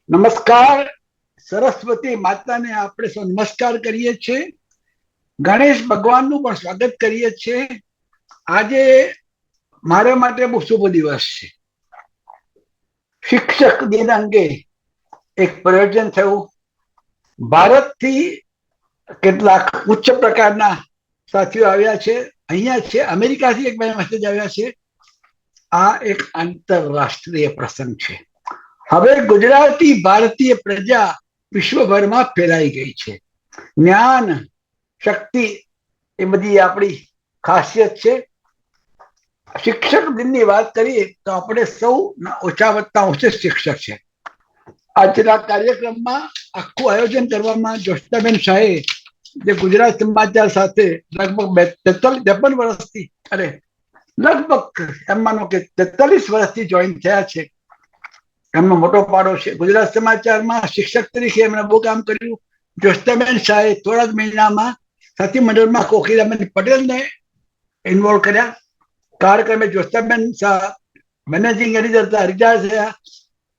નમસ્કાર. સરસ્વતી માતાને આપણે સૌ નમસ્કાર કરીએ છીએ. ગણેશ ભગવાનનું પણ સ્વાગત કરીએ છીએ. આજે મારા માટે બહુ શુભ દિવસ છે. શિક્ષક દિન અંગે એક પ્રયોજન થયું. ભારતથી કેટલાક ઉચ્ચ પ્રકારના સાથીઓ આવ્યા છે. અહીંયા છે અમેરિકાથી એક બે મેસેજ આવ્યા છે. આ એક આંતરરાષ્ટ્રીય પ્રસંગ છે. હવે ગુજરાતી ભારતીય પ્રજા વિશ્વભરમાં ફેલાઈ ગઈ છે. જ્ઞાન શક્તિ એ બધી આપણી ખાસિયત છે. શિક્ષક દિનની વાત કરીએ તો આપણે સૌ ઓછા વત્તા ઓછે શિક્ષક છે. આજના કાર્યક્રમમાં આખું આયોજન કરવામાં જોશનાબેન શાહે જે ગુજરાત સમાચાર સાથે લગભગ 53 વર્ષથી લગભગ એમ માનો કે 43 વર્ષથી જોઈન થયા છે. એમનો મોટો પાડો છે. ગુજરાત સમાચારમાં શિક્ષક તરીકે એમણે બહુ કામ કર્યું. જોશનાબેન શાહે થોડા જ મહિનામાં સાથી મંડળમાં કોકીરાબેન પટેલને ઇન્વોલ્વ કર્યા. કાર્યક્રમે જોશનાબેન શાહ મેનેજિંગ એડિટર હતા, રિટાયર થયા.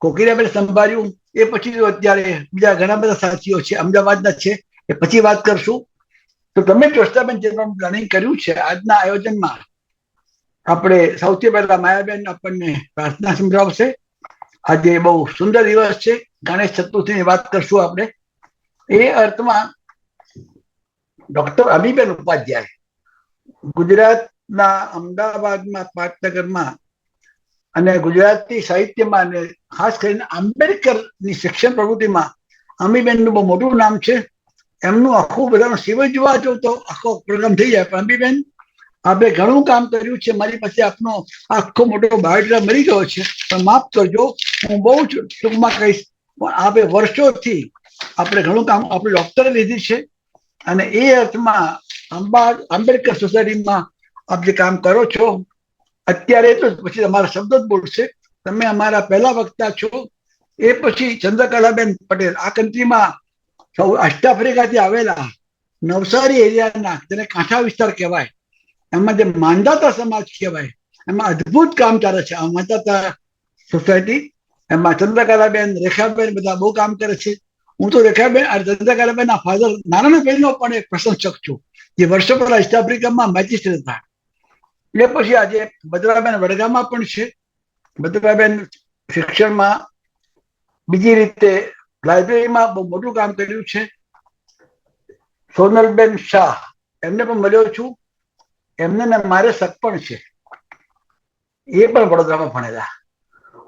કોકીરાબેન સંભાળ્યું. એ પછી અત્યારે બીજા ઘણા બધા સાથીઓ છે, અમદાવાદના છે, એ પછી વાત કરશું. તો તમે જોશનાબેન જે પ્લાનિંગ કર્યું છે આજના આયોજનમાં, આપણે સૌથી પહેલા માયાબેન આપણને પ્રાર્થના સમજાવશે. આજે બહુ સુંદર દિવસ છે. ગણેશ ચતુર્થીની વાત કરશું આપણે. એ અર્થમાં ડોક્ટર અમીબેન ઉપાધ્યાય ગુજરાતના અમદાવાદમાં પાટનગરમાં અને ગુજરાતી સાહિત્યમાં અને ખાસ કરીને આંબેડકરની શિક્ષણ પ્રવૃત્તિમાં અમીબેનનું બહુ મોટું નામ છે. એમનું આખું બધાનો સિવય જોવા જો તો આખો પ્રોગ્રામ થઈ જાય. પણ અમીબેન આપણે ઘણું કામ કર્યું છે. મારી પાસે આપનો આખો મોટો બાયોડેટા મળી ગયો છે, પણ માફ કરજો, હું બહુ જ ટૂંકમાં કહીશ. પણ આપણે વર્ષોથી આપણે ઘણું કામ આપણે ડોક્ટરે લીધી છે અને એ અર્થમાં આંબેડકર સોસાયટીમાં આપ જે કામ કરો છો અત્યારે, તો પછી તમારા શબ્દો જ બોલશે. તમે અમારા પહેલા વક્તા છો. એ પછી ચંદ્રકલાબેન પટેલ આ કન્ટ્રીમાં વેસ્ટ આફ્રિકાથી આવેલા નવસારી એરિયાના, જેને કાંઠા વિસ્તાર કહેવાય, એમાં જે માંધાતા સમાજ કહેવાય, એમાં અદભુત કામ ચાલે છે. આ માંધાતા સોસાયટી, એમાં ચંદ્રકલાબેન, રેખાબેન બધા બહુ કામ કરે છે. હું તો રેખાબેન ચંદ્રકલાબેનના ફાધર નારાયણભાઈનો પણ એક પ્રશંસક છું, જે વર્ષો પહેલા વેસ્ટ આફ્રિકામાં મેજિસ્ટ્રેટ હતા. એ પછી આજે ભદ્રાબેન વડગામમાં પણ છે. ભદ્રાબેન શિક્ષણમાં, બીજી રીતે લાઇબ્રેરીમાં બહુ મોટું કામ કર્યું છે. સોનલબેન શાહ, એમને પણ મળ્યો છું. એમને મારે શક પણ છે. એ પણ વડોદરામાં ભણેલા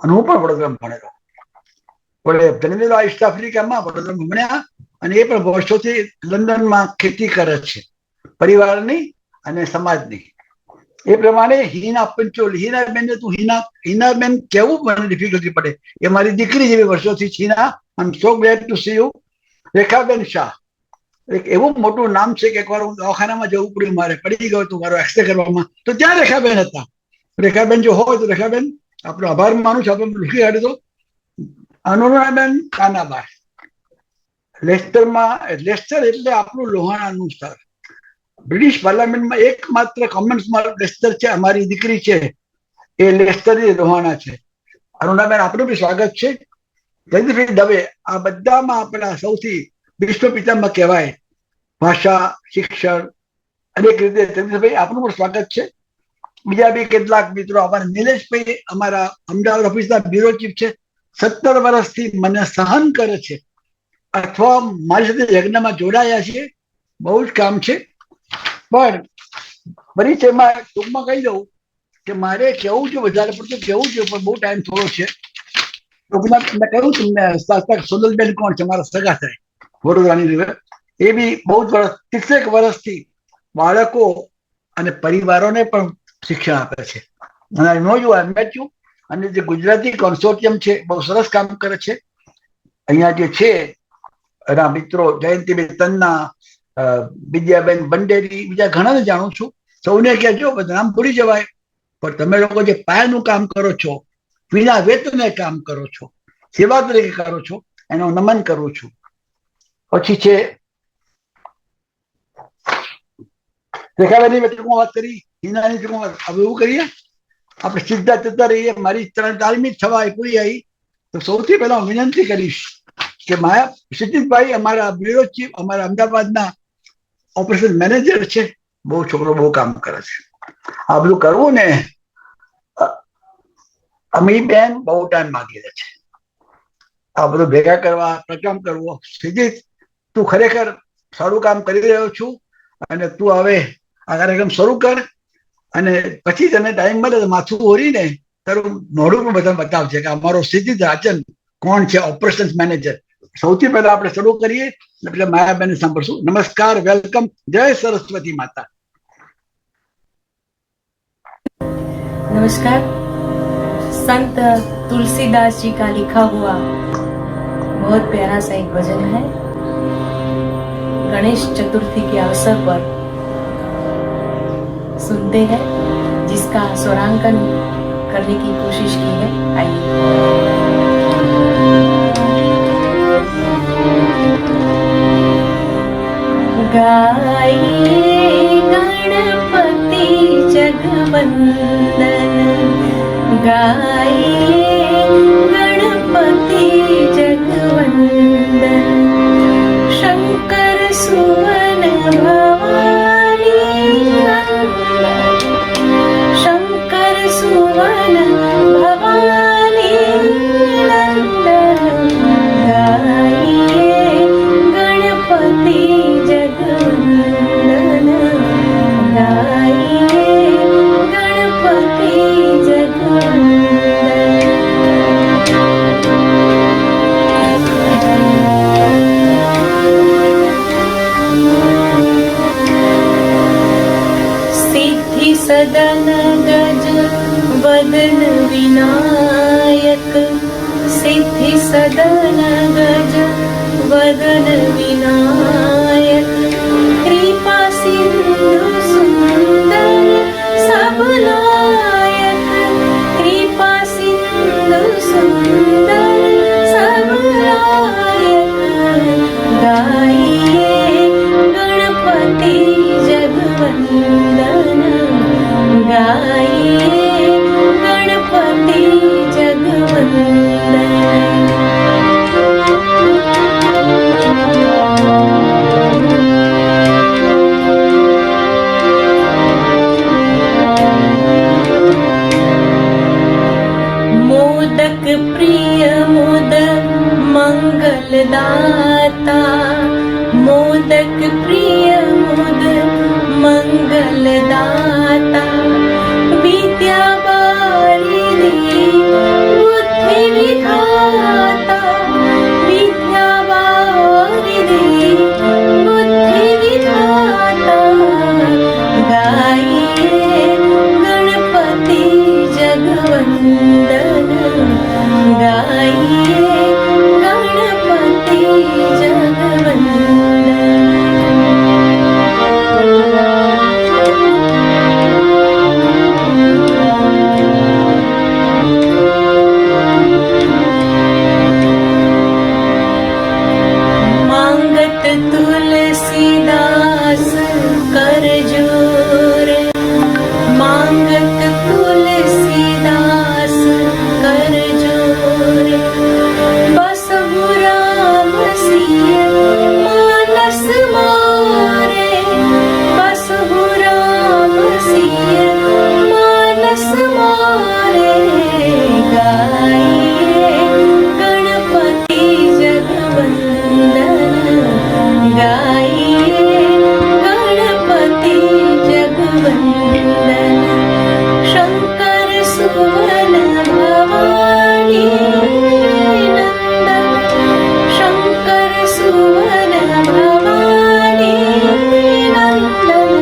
અને હું પણ વડોદરામાં ભણેલો. જન્મેલા ઈસ્ટ આફ્રિકામાં, વડોદરામાં ભણ્યા અને એ પણ વર્ષોથી લંડનમાં ખેતી કરે છે, પરિવારની અને સમાજની. એ પ્રમાણે હિના પંચોલ, હિનાબેન તું હિનાબેન કેવું મને ડિફિકલ્ટી પડે, એ મારી દીકરી જેવી વર્ષોથી Hina. I am so glad to see you. રેખાબેન શાહ, એક એવું મોટું નામ છે કે એકવાર હું દવાખાનામાં જવું પડ્યું, મારે પડી ગયો હતું મારો એક્સરે કરવામાં, તો ત્યાં રેખાબેન હતા. રેખાબેન જો હોય તો રેખાબેન આપણો આભાર માનું છું. આપણે લખી કાઢી દો. અનુરાબેન કાનાભાઈ, લેસ્ટરમાં, લેસ્ટર એટલે આપણું લોહાણાનું સ્થળ. બ્રિટિશ પાર્લામેન્ટમાં એકમાત્ર કોમન્સમાં લેસ્ટર છે, અમારી દીકરી છે, એ લેસ્ટરની લોહાણા છે. અરુણાબેન, આપનું બી સ્વાગત છે. જયંતિભાઈ દવે, આ બધામાં આપણા સૌથી વિશ્વ પિતામાં કહેવાય, ભાષા, શિક્ષણ, અનેક રીતે. જયંતિભાઈ, આપનું પણ સ્વાગત છે. બીજા બી કેટલાક મિત્રો, અમારા નિલેશભાઈ અમારા અમદાવાદ ઓફિસના બ્યુરો ચીફ છે. 17 વર્ષથી મને સહન કરે છે, અથવા મારી સાથે યજ્ઞમાં જોડાયા છે. બહુ જ કામ છે. પણ પરિચયમાં ટૂંકમાં કહી દઉં કે મારે કેવું છે, વધારે પડતું કેવું છે, પણ બહુ ટાઈમ થોડો છે. ટૂંકમાં મેં કહ્યું તમને સોનલબેન કોણ છે, મારા સગા થાય, વડોદરાની રીતે. એ બી બહુ જ વર્ષ, 30 વર્ષથી બાળકો અને પરિવારોને પણ શિક્ષણ આપે છે. અને આઈ નો યુ, આઈ મેટ યુ. અને જે ગુજરાતી કોન્સોર્ટિયમ છે, બહુ સરસ કામ કરે છે. અહીંયા જે છે એના મિત્રો જયંતિબેન તન્ના, વિદ્યાબેન બંડેરી, બીજા ઘણાને જાણું છું. સૌને કહેજો, બધા નામ ભૂલી જવાય, પણ તમે લોકો જે પાયાનું કામ કરો છો, વિના વેતને કામ કરો છો, સેવા તરીકે કરો છો, એનો નમન કરું છું. પછી છે રેખાબેનની ટૂંકમાં વાત કરી, હિનાની ટૂંકમાં વાત. હવે એવું કરીએ, આપણે સીધા જતા રહીએ. મારી તાલીમી થવા પૂરી આવી. તો સૌથી પહેલા હું વિનંતી કરીશ કે માયા ક્ષિતિજભાઈ અમારા બ્યુરો ચીફ, અમારા અમદાવાદના ઓપરેશન મેનેજર છે, બહુ છોકરો બહુ કામ કરે છે. આ બધું કરવું ને અમી બેન બહુ ટાઈમ માંગી લે છે, આ બધું ભેગા કરવા, પ્રકામ કરવો. ક્ષિતિજ, તું ખરેખર સારું કામ કરી રહ્યો છું, અને તું હવે આ કાર્યક્રમ શરૂ કર, અને પછી તને ટાઈમ મળે તો માથું ઓરીને તારું મોઢું પણ બધા બતાવશે કે અમારો ક્ષિતિજ રાજન કોણ છે, ઓપરેશન્સ મેનેજર. સૌથી પહેલા આપણે શરૂ કરીએ, એટલે માયાબેન સાંભળશું. નમસ્કાર, વેલકમ, જય સરસ્વતી માતા. नमस्कार. संत तुलसीदास जी का लिखा हुआ बहुत प्यारा सा एक भजन है. गणेश चतुर्थी के अवसर पर सुनते हैं, जिसका स्वरांकन करने की कोशिश की है. आइए. गाइए गणपति जगवंदन, गाइए गणपति जगवंदन, शंकर सुवन भवानी नंदन, शंकर सुवन भवानी नंदन, गाइए गणपति जगवंदन, गाइए गणपति जगवंदन. सिद्धि सदन गज वदन विनायक, सिद्धि सदन गज वदन विनायक, कृपा सिंधु सुंदर सब लायक, कृपा सिंधु सुंदर सब लायक, गाइए गणपति जगवंदन, गाइए गणपति जगवंदन. मोदक प्रिय मोद मंगलदाता, मोदक प्रिय मोद मंगलदाता, विद्या बारिधि बुद्धि विधाता, विद्या बारिधि बुद्धि विधाता, गाइए गणपति जगवंदन, गाइए गणपति जगवंदन. मांगत तुलसीदास कर जोर, मांगत तुलसीदास कर जोर, बसहु राम सिय मानस मोरे, बसहु राम सिय मानस मोरे, गाइए गणपति जगवंदन, गाइए गणपति जगवंदन, शंकर सुवन भवानी नंदन, शंकर सुवन भवानी नंदन,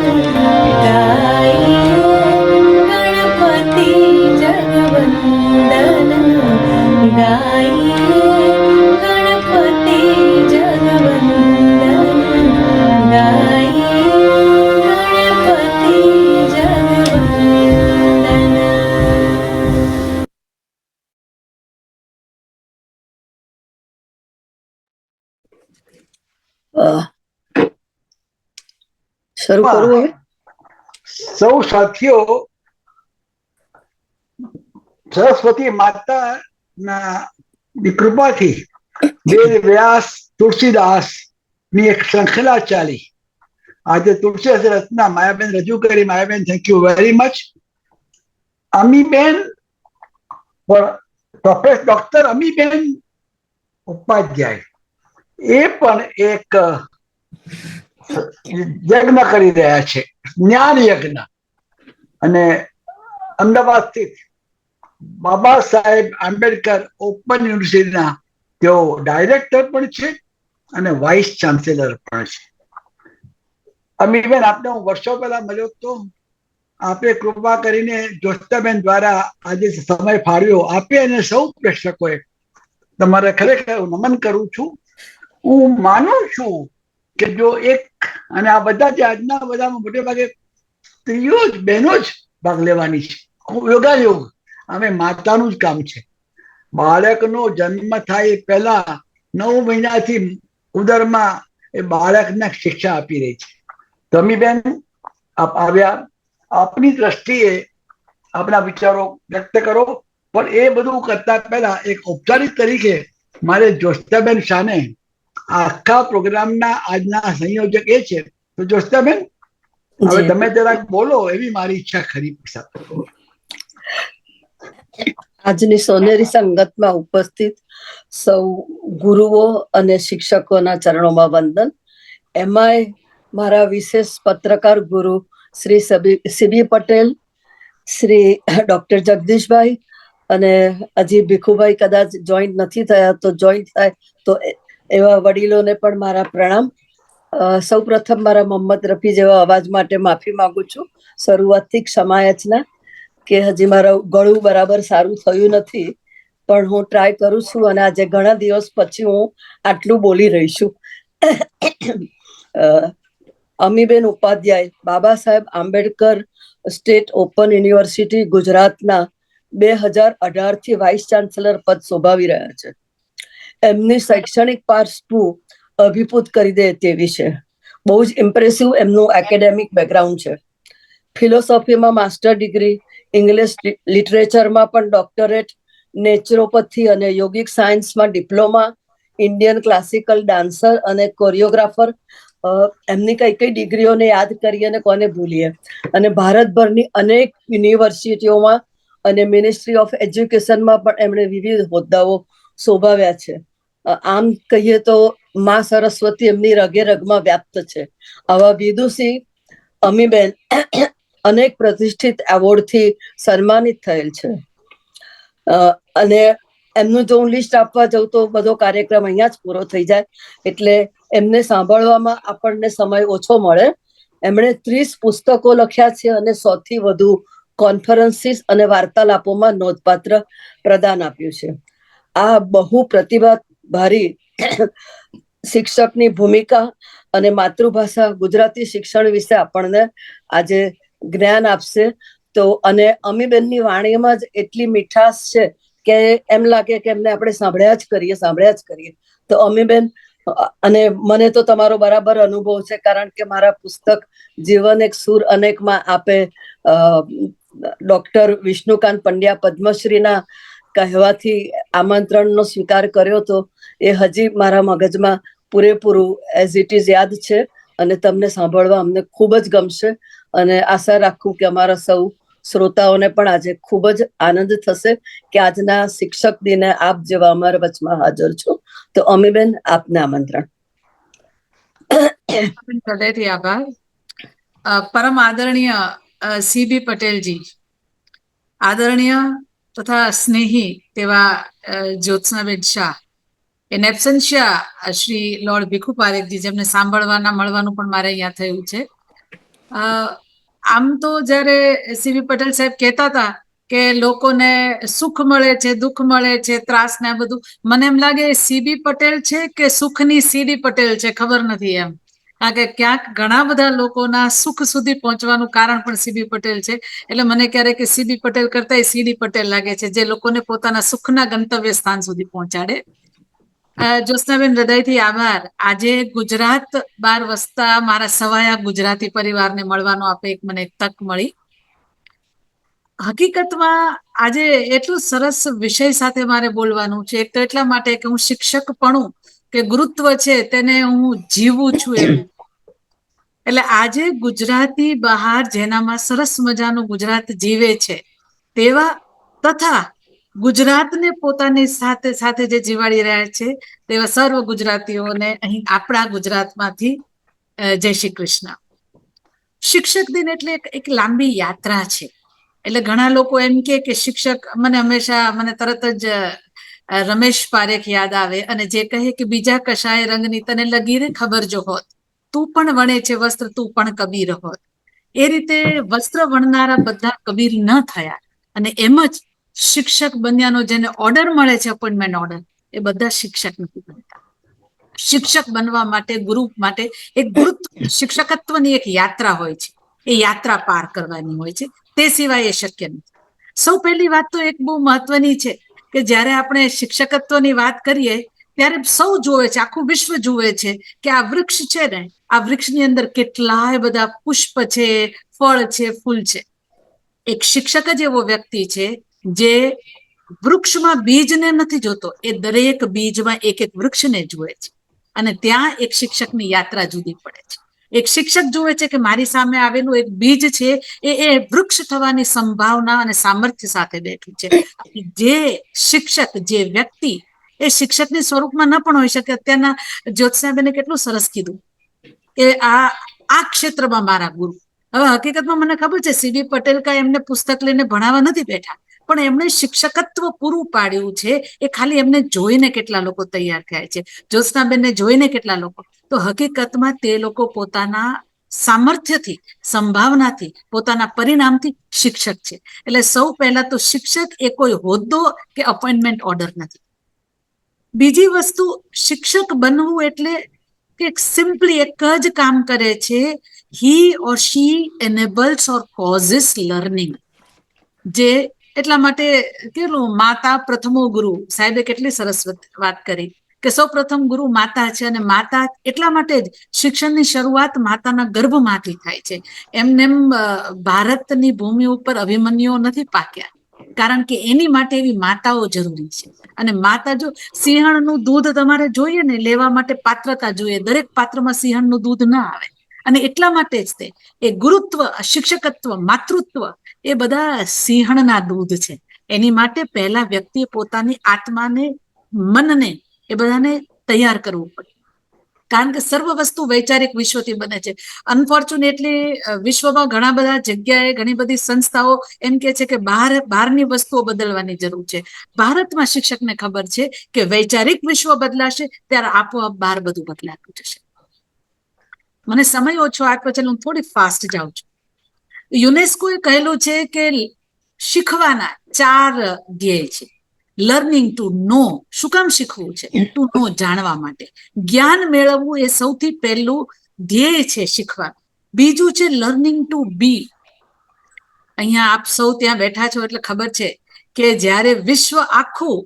गाइए गणपति जगवंदन, गाइए गणपति जगवंदन, गाइए गणपति जगवंदन. શરૂ કરું હવે. સૌ સાથીઓ સરસ્વતી માતાના ની કૃપાથી વેદ વ્યાસ તુલસીદાસ ની એક શૃંખલા ચાલી. આજે તુલસીદાસ રચના માયાબેન રજૂ કરી. માયાબેન, થેન્ક યુ વેરી મચ. અમીબેન, પ્રોફેસર ડોક્ટર અમીબેન ઉપાધ્યાય એ પણ એક યજ્ઞ કરી રહ્યા છે, જ્ઞાન યજ્ઞ. અને અમદાવાદથી બાબા સાહેબ આંબેડકર ઓપન યુનિવર્સિટીના તેઓ ડાયરેક્ટર પણ છે અને વાઇસ ચાન્સેલર પણ છે. અમીબેન, આપને હું વર્ષો પહેલા મળ્યો તો. આપે કૃપા કરીને જોસ્તાબેન દ્વારા આજે સમય ફાળવ્યો. આપે અને સૌ પ્રેક્ષકોએ તમારે ખરેખર નમન કરું છું. હું માનું છું કે જો એક, અને આ બધા જે આજના બધામાં મોટે ભાગે સ્ત્રીઓ જ, બહેનો જ ભાગ લેવાની છે. યોગાયોગ અમે માતાનું જ કામ છે. બાળકનો જન્મ થાય પહેલા 9 મહિનાથી ઉદરમાં એ બાળકને શિક્ષા આપી રહી છે. તમીબેન, આપ આવ્યા, આપની દ્રષ્ટિએ આપણા વિચારો વ્યક્ત કરો. પણ એ બધું કરતા પહેલા એક ઔપચારિક તરીકે મારે જોસ્તાબેન શાને, આખા પ્રોગ્રામના આજના સંયોજક એ છે. તો જોસ્તાબેન, હવે તમે જરાક બોલો એવી મારી ઈચ્છા ખરી. આજની સોનેરી સંગતમાં ઉપસ્થિત સૌ ગુરુઓ અને શિક્ષકોના ચરણોમાં વંદન. એમાંય મારા વિશેષ પત્રકાર ગુરુ શ્રી સીબી પટેલ, શ્રી ડોક્ટર જગદીશભાઈ, અને હજી ભીખુભાઈ કદાચ જોઈન્ટ નથી થયા, તો જોઈન્ટ થાય તો એવા વડીલોને પણ મારા પ્રણામ. સૌ પ્રથમ મારા મોહમ્મદ રફી જેવા અવાજ માટે માફી માંગુ છું. શરૂઆતથી ક્ષમાયાચના કે હજી મારું ગળું બરાબર સારું થયું નથી, પણ હું ટ્રાય કરું છું. અને આજે ઘણા દિવસ પછી હું આટલું બોલી રહી છું. Amiben Upadhyay Baba Saheb Ambedkar state open university ગુજરાતના 2018 થી વાઇસ ચાન્સેલર પદ શોભાવી રહ્યા છે. એમની શૈક્ષણિક પાર્શ્વ અભિભૂત કરી દે તેવી છે. બહુ જ ઇમ્પ્રેસિવ એમનું એકેડેમિક બેકગ્રાઉન્ડ છે. ફિલોસોફીમાં માસ્ટર ડિગ્રી, ઇંગ્લિશ લિટરેચરમાં પણ ડોક્ટરેટ, નેચરોપથી અને યોગિક સાયન્સમાં ડિપ્લોમા, ઇન્ડિયન ક્લાસિકલ ડાન્સર અને કોરિયોગ્રાફર. એમની કઈ કઈ ડિગ્રીઓને યાદ કરીએ અને કોને ભૂલીએ. અને ભારતભરની અનેક યુનિવર્સિટીઓમાં અને મિનિસ્ટ્રી ઓફ એજ્યુકેશનમાં પણ એમણે વિવિધ હોદ્દાઓ શોભાવ્યા છે. આમ કહીએ તો માં સરસ્વતી એમની રગે રગમાં વ્યાપ્ત છે. આવા વિદુષી અમીબેન અનેક પ્રતિષ્ઠિત એવોર્ડથી સન્માનિત થયેલ છે. અને એમનું જો હું લિસ્ટ આપવા જાઉં તો બધો કાર્યક્રમ અહીંયા જ પૂરો થઈ જાય, એટલે એમને સાંભળવામાં આપણને સમય ઓછો મળે. એમણે 30 પુસ્તકો લખ્યા છે અને 100 થી વધુ કોન્ફરન્સીસ અને વાર્તાલાપોમાં નોંધપાત્ર પ્રદાન આપ્યું છે. આ બહુ પ્રતિભાધારી શિક્ષકની ભૂમિકા અને માતૃભાષા ગુજરાતી શિક્ષણ વિશે આપણને આજે જ્ઞાન આપશે. તો અને અમીબેનની વાણીમાં જ એટલી મીઠાશ છે કે એમ લાગે કે એમને આપણે સાંભળ્યા જ કરીએ. તો અમીબેન, અને મને તો તમારો બરાબર અનુભવ છે, કારણ કે મારા પુસ્તક જીવન એક સુર અનેકમાં આપે ડોક્ટર વિષ્ણુકાંત પંડ્યા પદ્મશ્રીના કહેવાથી આમંત્રણનો સ્વીકાર કર્યો હતો. એ હજી મારા મગજમાં પૂરેપૂરું એઝ ઇટ ઇઝ યાદ છે. અને તમને સાંભળવા અમને ખૂબ જ ગમશે. અને આશા રાખું કે અમારા સૌ શ્રોતાઓને પણ આજે ખૂબ જ આનંદ થશે કે આજના શિક્ષક દિને આપ જેવા અમારા વચમાં હાજર છો. તો અમીબેન, આપને આમંત્રણ. હૃદયથી આભાર. પરમ આદરણીય સીબી પટેલજી, આદરણીય તથા સ્નેહી તેવા જ્યોત્સનાબેન શાહ, એન એબ્સેન્શિયા શ્રી લોર્ડ ભીખુ પારેખજી, જેમને સાંભળવાના મળવાનું પણ મારે અહીંયા થયું છે. આમ તો જ્યારે સીબી પટેલ સાહેબ કહેતા હતા કે લોકોને સુખ મળે છે, દુઃખ મળે છે, ત્રાસ ને આ બધું, મને એમ લાગે સીબી પટેલ છે કે સુખની સીડી પટેલ છે, ખબર નથી એમ. કારણ કે ક્યાંક ઘણા બધા લોકોના સુખ સુધી પહોંચવાનું કારણ પણ સીબી પટેલ છે. એટલે મને ક્યારેક સીબી પટેલ કરતા સીડી પટેલ લાગે છે, જે લોકોને પોતાના સુખના ગંતવ્ય સ્થાન સુધી પહોંચાડે. જ્યોત્સનાબેન, હૃદયથી આભાર. આજે ગુજરાત બહાર વસતા મારા સવાયા ગુજરાતી પરિવારને મળવાનો આપે મને એક તક મળી. હકીકતમાં આજે એટલું સરસ વિષય સાથે મારે બોલવાનું છે. એક તો એટલા માટે કે હું શિક્ષકપણું કે ગુરુત્વ છે તેને હું જીવું છું એવું. એટલે આજે ગુજરાતી બહાર જેનામાં સરસ મજાનું ગુજરાત જીવે છે તેવા તથા ગુજરાતને પોતાની સાથે સાથે જે જીવાડી રહ્યા છે તેવા સર્વ ગુજરાતીઓને અહીં આપણા ગુજરાતમાંથી જય શ્રી કૃષ્ણ. શિક્ષક દિન એટલે એક લાંબી યાત્રા છે. એટલે ઘણા લોકો એમ કે શિક્ષક, મને તરત જ રમેશ પારેખ યાદ આવે અને જે કહે કે બીજા કશાય રંગની તને લગીરે ખબર જો હોત, તું પણ વણે છે વસ્ત્ર તું પણ કબીર હોત. એ રીતે વસ્ત્ર વણનારા બધા કબીર ન થયા અને એમ જ શિક્ષક બન્યાનો જેને ઓર્ડર મળે છે, અપોઇન્ટમેન્ટ ઓર્ડર, એ બધા શિક્ષક નથી બનતા. શિક્ષક બનવા માટે, ગુરુ માટે એક ગુરુત્વ, શિક્ષકત્વની એક યાત્રા હોય છે. એ યાત્રા પાર કરવાની હોય છે, તે સિવાય એ શક્ય નથી. સૌ પહેલી વાત તો એક બહુ મહત્વની છે કે જ્યારે આપણે શિક્ષકત્વની વાત કરીએ ત્યારે સૌ જોવે છે, આખું વિશ્વ જોવે છે કે આ વૃક્ષ છે ને, આ વૃક્ષની અંદર કેટલાય બધા પુષ્પ છે, ફળ છે, ફૂલ છે. એક શિક્ષક જ એવો વ્યક્તિ છે જે વૃક્ષમાં બીજને નથી જોતો, એ દરેક બીજમાં એક એક વૃક્ષને જુએ છે. અને ત્યાં એક શિક્ષકની યાત્રા જુદી પડે છે. એક શિક્ષક જુએ છે કે મારી સામે આવેલું એક બીજ છે એ વૃક્ષ થવાની સંભાવના અને સામર્થ્ય સાથે બેઠું છે. જે શિક્ષક, જે વ્યક્તિ એ શિક્ષકની સ્વરૂપમાં ન પણ હોઈ શકે. અત્યારના જ્યોત્સનાબેને કેટલું સરસ કીધું કે આ ક્ષેત્રમાં મારા ગુરુ. હવે હકીકતમાં મને ખબર છે સીબી પટેલ કાંઈ એમને પુસ્તક લઈને ભણાવવા નથી બેઠા, પણ એમણે શિક્ષકત્વ પૂરું પાડ્યું છે. એ ખાલી એમને જોઈને કેટલા લોકો તૈયાર થાય છે, જ્યોત્સનાબેનને જોઈને કેટલા લોકો. તો હકીકતમાં તે લોકો પોતાના સામર્થ્યથી, સંભાવનાથી, પોતાના પરિણામથી શિક્ષક છે. એટલે સૌ પહેલા તો શિક્ષક એ કોઈ હોદ્દો કે અપોઇન્ટમેન્ટ ઓર્ડર નથી. બીજી વસ્તુ, શિક્ષક બનવું એટલે કે સિમ્પલી એક જ કામ કરે છે, હી ઓર શી એનેબલ્સ ઓર કોઝિસ લર્નિંગ. જે એટલા માટે કેટલું માતા પ્રથમો ગુરુ, સાહેબે કેટલી સરસ વાત કરી કે સૌ પ્રથમ ગુરુ માતા છે. અને માતા એટલા માટે જ શિક્ષણની શરૂઆત માતાના ગર્ભમાંથી થાય છે. એમ ભારતની ભૂમિ ઉપર અભિમન્યુઓ નથી પાક્યા, કારણ કે એની માટે એવી માતાઓ જરૂરી છે. અને માતા, જો સિંહણનું દૂધ તમારે જોઈએ ને લેવા માટે પાત્રતા જોઈએ, દરેક પાત્રમાં સિંહણનું દૂધ ના આવે. અને એટલા માટે જ તે એ ગુરુત્વ, શિક્ષકત્વ, માતૃત્વ એ બધા સિંહણના દૂધ છે. એની માટે પહેલા વ્યક્તિએ પોતાની આત્માને, મનને, એ બધાને તૈયાર કરવું પડે. કારણ કે સર્વ વસ્તુ વૈચારિક વિશ્વથી બને છે. અનફોર્ચ્યુનેટલી વિશ્વમાં ઘણા બધા જગ્યાએ ઘણી બધી સંસ્થાઓ એમ કે છે કે બહારની વસ્તુઓ બદલવાની જરૂર છે. ભારતમાં શિક્ષકને ખબર છે કે વૈચારિક વિશ્વ બદલાશે ત્યારે આપોઆપ બહાર બધું બદલાતું જશે. મને સમય ઓછો આપ્યો છે, હું થોડી ફાસ્ટ જાઉં છું. યુનેસ્કોએ કહેલું છે કે શીખવાના 4 ધ્યેય છે. લર્નિંગ ટુ નો. શું કામ શીખવું છે? ટુ નો, જાણવા માટે. જ્ઞાન મેળવવું એ સૌથી પહેલું ધ્યેય છે શીખવાનું. બીજું છે લર્નિંગ ટુ બી. અહીંયા આપ સૌ ત્યાં બેઠા છો એટલે ખબર છે કે જ્યારે વિશ્વ આખું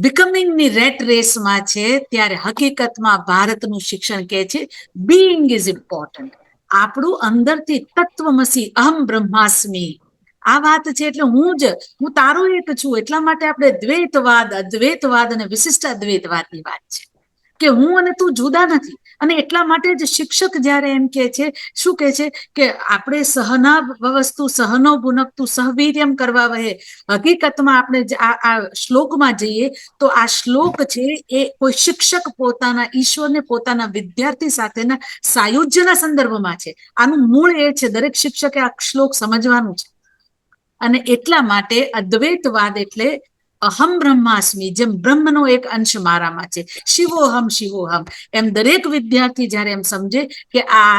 બિકમિંગની રેટ રેસમાં છે ત્યારે હકીકતમાં ભારતનું શિક્ષણ કહે છે બીઇંગ ઇઝ ઇમ્પોર્ટન્ટ. આપણું અંદરથી તત્વમસી, અહમ બ્રહ્માસ્મિ, આ વાત છે. એટલે હું તારો એક છું. એટલા માટે આપણે દ્વૈતવાદ, અદ્વૈતવાદ અને વિશિષ્ટ અદ્વૈતવાદની વાત છે કે હું અને તું જુદા નથી. અને એટલા માટે જ શિક્ષક જ્યારે એમ કે છે, શું કે છે કે આપણે સહના વસ્તુ સહનો ભુનકતું સહવીર્યમ કરવા વહે. હકીકતમાં આપણે આ શ્લોકમાં જઈએ તો આ શ્લોક છે એ કોઈ શિક્ષક પોતાના ઈશ્વરને પોતાના વિદ્યાર્થી સાથેના સાયુજ્યના સંદર્ભમાં છે. આનું મૂળ એ છે, દરેક શિક્ષકે આ શ્લોક સમજવાનું છે. અને એટલા માટે અદ્વૈતવાદ એટલે અહમ બ્રહ્માસ્મિ, જેમ બ્રહ્મનો એક અંશ મારામાં છે, શિવોહમ શિવોહમ, એમ દરેક વિદ્યાર્થી જ્યારે એમ સમજે કે આ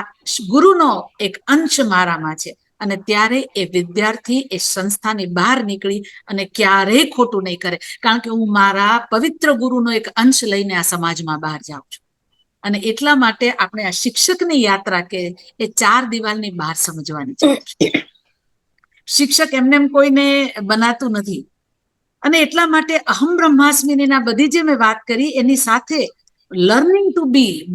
ગુરુનો એક અંશ મારામાં છે, અને ત્યારે એ વિદ્યાર્થી એ સંસ્થાની બહાર નીકળી અને ક્યારેય ખોટું નહીં કરે. કારણ કે હું મારા પવિત્ર ગુરુનો એક અંશ લઈને આ સમાજમાં બહાર જાઉં છું. અને એટલા માટે આપણે આ શિક્ષકની યાત્રા કે એ 4 દિવાલની બહાર સમજવાની છે. શિક્ષક એમને કોઈને બનાતું નથી. અને એટલા માટે અહમ બ્રહ્માસ્મિની બધી જે મેં વાત કરી એની સાથે લર્નિંગ ટુ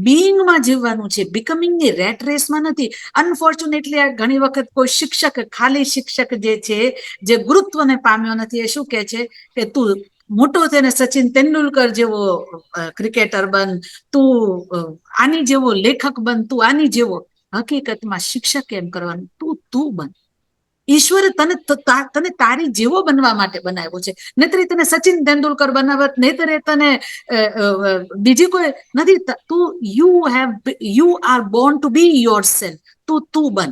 બીઈંગમાં જીવવાનું છે, બિકમિંગની રેટ રેસમાં નથી. અનફોર્ચ્યુનેટલી આ ઘણી વખત કોઈ શિક્ષક, ખાલી શિક્ષક જે છે, જે ગુરુત્વને પામ્યો નથી, એ શું કહે છે કે તું મોટો થઈને સચિન તેંડુલકર જેવો ક્રિકેટર બન, તું આની જેવો લેખક બન, તું આની જેવો. હકીકતમાં શિક્ષક એમ કરવાનું, તું બન. ઈશ્વરે તને તારી જેવો બનવા માટે બનાવ્યો છે. નહીતર તને સચિન તેંડુલકર બનાવત, નહીતર તને બીજી કોઈ નથી. You are born to be yourself. તું બન.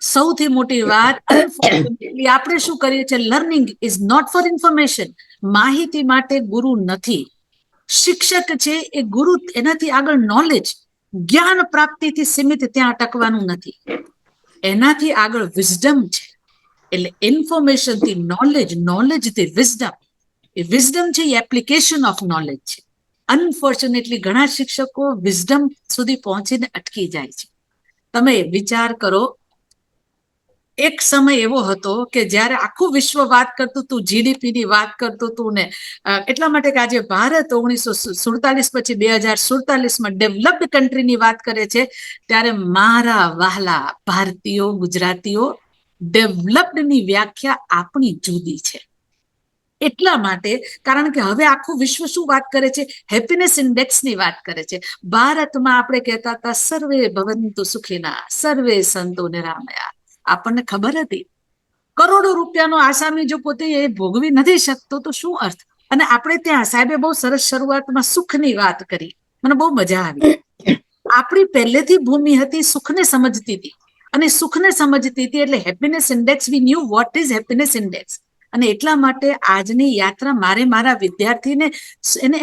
સૌથી મોટી વાત, આપણે શું કરીએ છીએ, learning is not for information. માહિતી માટે ગુરુ નથી. શિક્ષક છે એ ગુરુ, એનાથી આગળ નોલેજ, જ્ઞાન પ્રાપ્તિથી સીમિત ત્યાં અટકવાનું નથી. એનાથી આગળ વિઝડમ છે. એટલે ઇન્ફોર્મેશન થી નોલેજ, નોલેજ થી વિઝડમ. એ વિઝડમ છે એ એપ્લિકેશન ઓફ નોલેજ છે. અનફોર્ચ્યુનેટલી ઘણા શિક્ષકો વિઝડમ સુધી પહોંચીને અટકી જાય છે. તમે વિચાર કરો, એક સમય એવો હતો કે જ્યારે આખું વિશ્વ વાત કરતું હતું, જીડીપી ની વાત કરતું હતું ને, એટલા માટે કે આજે ભારત 1947 પછી 2047માં ડેવલપ્ડ કન્ટ્રીની વાત કરે છે, ત્યારે મારા વહાલા ભારતીયો, ગુજરાતીઓ, ડેવલપ્ડની વ્યાખ્યા આપણી જુદી છે. એટલા માટે, કારણ કે હવે આખું વિશ્વ શું વાત કરે છે, હેપીનેસ ઇન્ડેક્સની વાત કરે છે. ભારતમાં આપણે કહેતા હતા સર્વે ભવંતુ સુખીના, સર્વે સંતો નિરામયા. આપણને ખબર હતી કરોડો રૂપિયાનો આસામી જો પોતે એ ભોગવી નથી શકતો તો શું અર્થ. અને આપણે ત્યાં સાહેબે બહુ સરસ શરૂઆતમાં સુખની વાત કરી, મને બહુ મજા આવી. આપણી પહેલેથી ભૂમિ હતી, સુખને સમજતી હતી, અને સુખને સમજતી હતી એટલે happiness index, we knew what is happiness index. અને એટલા માટે આજની યાત્રા મારે મારા વિદ્યાર્થીને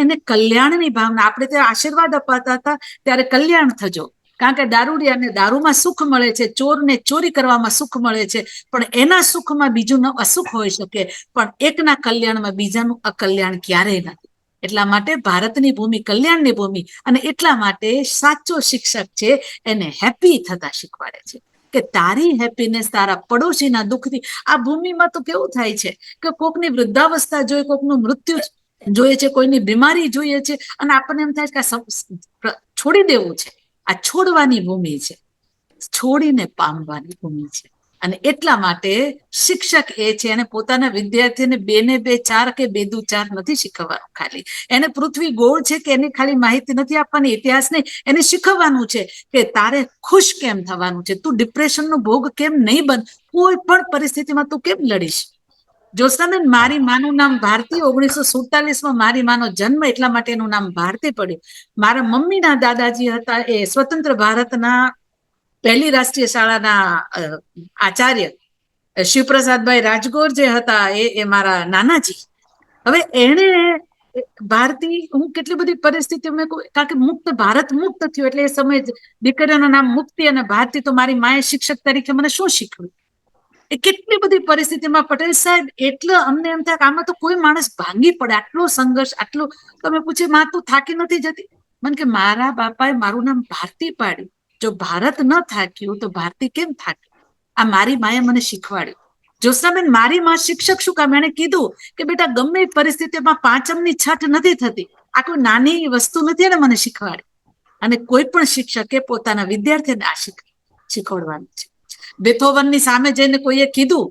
એને કલ્યાણની ભાવના, આપણે ત્યાં આશીર્વાદ અપાતા હતા ત્યારે કલ્યાણ થજો. કારણ કે દારૂડિયાને દારૂમાં સુખ મળે છે, ચોરને ચોરી કરવામાં સુખ મળે છે, પણ એના સુખમાં બીજું અસુખ હોઈ શકે, પણ એકના કલ્યાણમાં બીજાનું અકલ્યાણ ક્યારેય નથી. એટલા માટે ભારતની ભૂમિ કલ્યાણની ભૂમિ, અને એટલા માટે સાચો શિક્ષક છે એને હેપી થતા શીખવાડે છે કે તારી હેપીનેસ તારા પડોશીના દુઃખથી. આ ભૂમિમાં તો કેવું થાય છે કે કોકની વૃદ્ધાવસ્થા જોઈએ, કોકનું મૃત્યુ જોઈએ છે, કોઈની બીમારી જોઈએ છે, અને આપણને એમ થાય કે છોડી દેવું છે. આ છોડવાની ભૂમિ છે, છોડીને પામવાની ભૂમિ છે. અને એટલા માટે શિક્ષક એ છે, એને પોતાના વિદ્યાર્થીને 2 ને 2 4 કે 2 દુ 4 નથી શીખવવાનું. ખાલી એને પૃથ્વી ગોળ છે કે એની ખાલી માહિતી નથી આપવાની, ઇતિહાસ નહીં, એને શીખવવાનું છે કે તારે ખુશ કેમ થવાનું છે, તું ડિપ્રેશનનો ભોગ કેમ નહીં બન, કોઈ પણ પરિસ્થિતિમાં તું કેમ લડીશ. જ્યોત્સનાબેન, મારી માનું નામ ભારતી. 1947માં મારી માનો જન્મ, એટલા માટે એનું નામ ભારતી પડ્યું. મારા મમ્મીના દાદાજી હતા એ સ્વતંત્ર ભારતના પહેલી રાષ્ટ્રીય શાળાના આચાર્ય શિવપ્રસાદભાઈ રાજગોર જે હતા, એ મારા નાનાજી. હવે એને ભારતી, હું કેટલી બધી પરિસ્થિતિ, કારણ કે મુક્ત ભારત મુક્ત થયું એટલે એ સમયે દીકરીઓનું નામ મુક્તિ અને ભારતી. તો મારી માએ શિક્ષક તરીકે મને શું શીખવ્યું, એ કેટલી બધી પરિસ્થિતિમાં. પટેલ સાહેબ, એટલે અમને એમ થાય કે આમાં તો કોઈ માણસ ભાંગી પડે, આટલો સંઘર્ષ, આટલો. તમે પૂછે, માં તું થાકી નથી જતી? મને કે મારા બાપાએ મારું નામ ભારતી પાડ્યું, જો ભારત ન થાક્યું તો ભારતી કેમ થાકી? આ મારી માએ મને શીખવાડ્યું. જ્યોત્સનાબેન, મારી માં શિક્ષક શું કામ? એને કીધું કે બેટા, ગમે એ પરિસ્થિતિમાં પાંચમની છઠ નથી થતી. આ કોઈ નાની વસ્તુ નથી, એને મને શીખવાડી. અને કોઈ પણ શિક્ષકે પોતાના વિદ્યાર્થીને આ શીખવાડવાનું છે. બેથોવનની સામે જઈને કોઈએ કીધું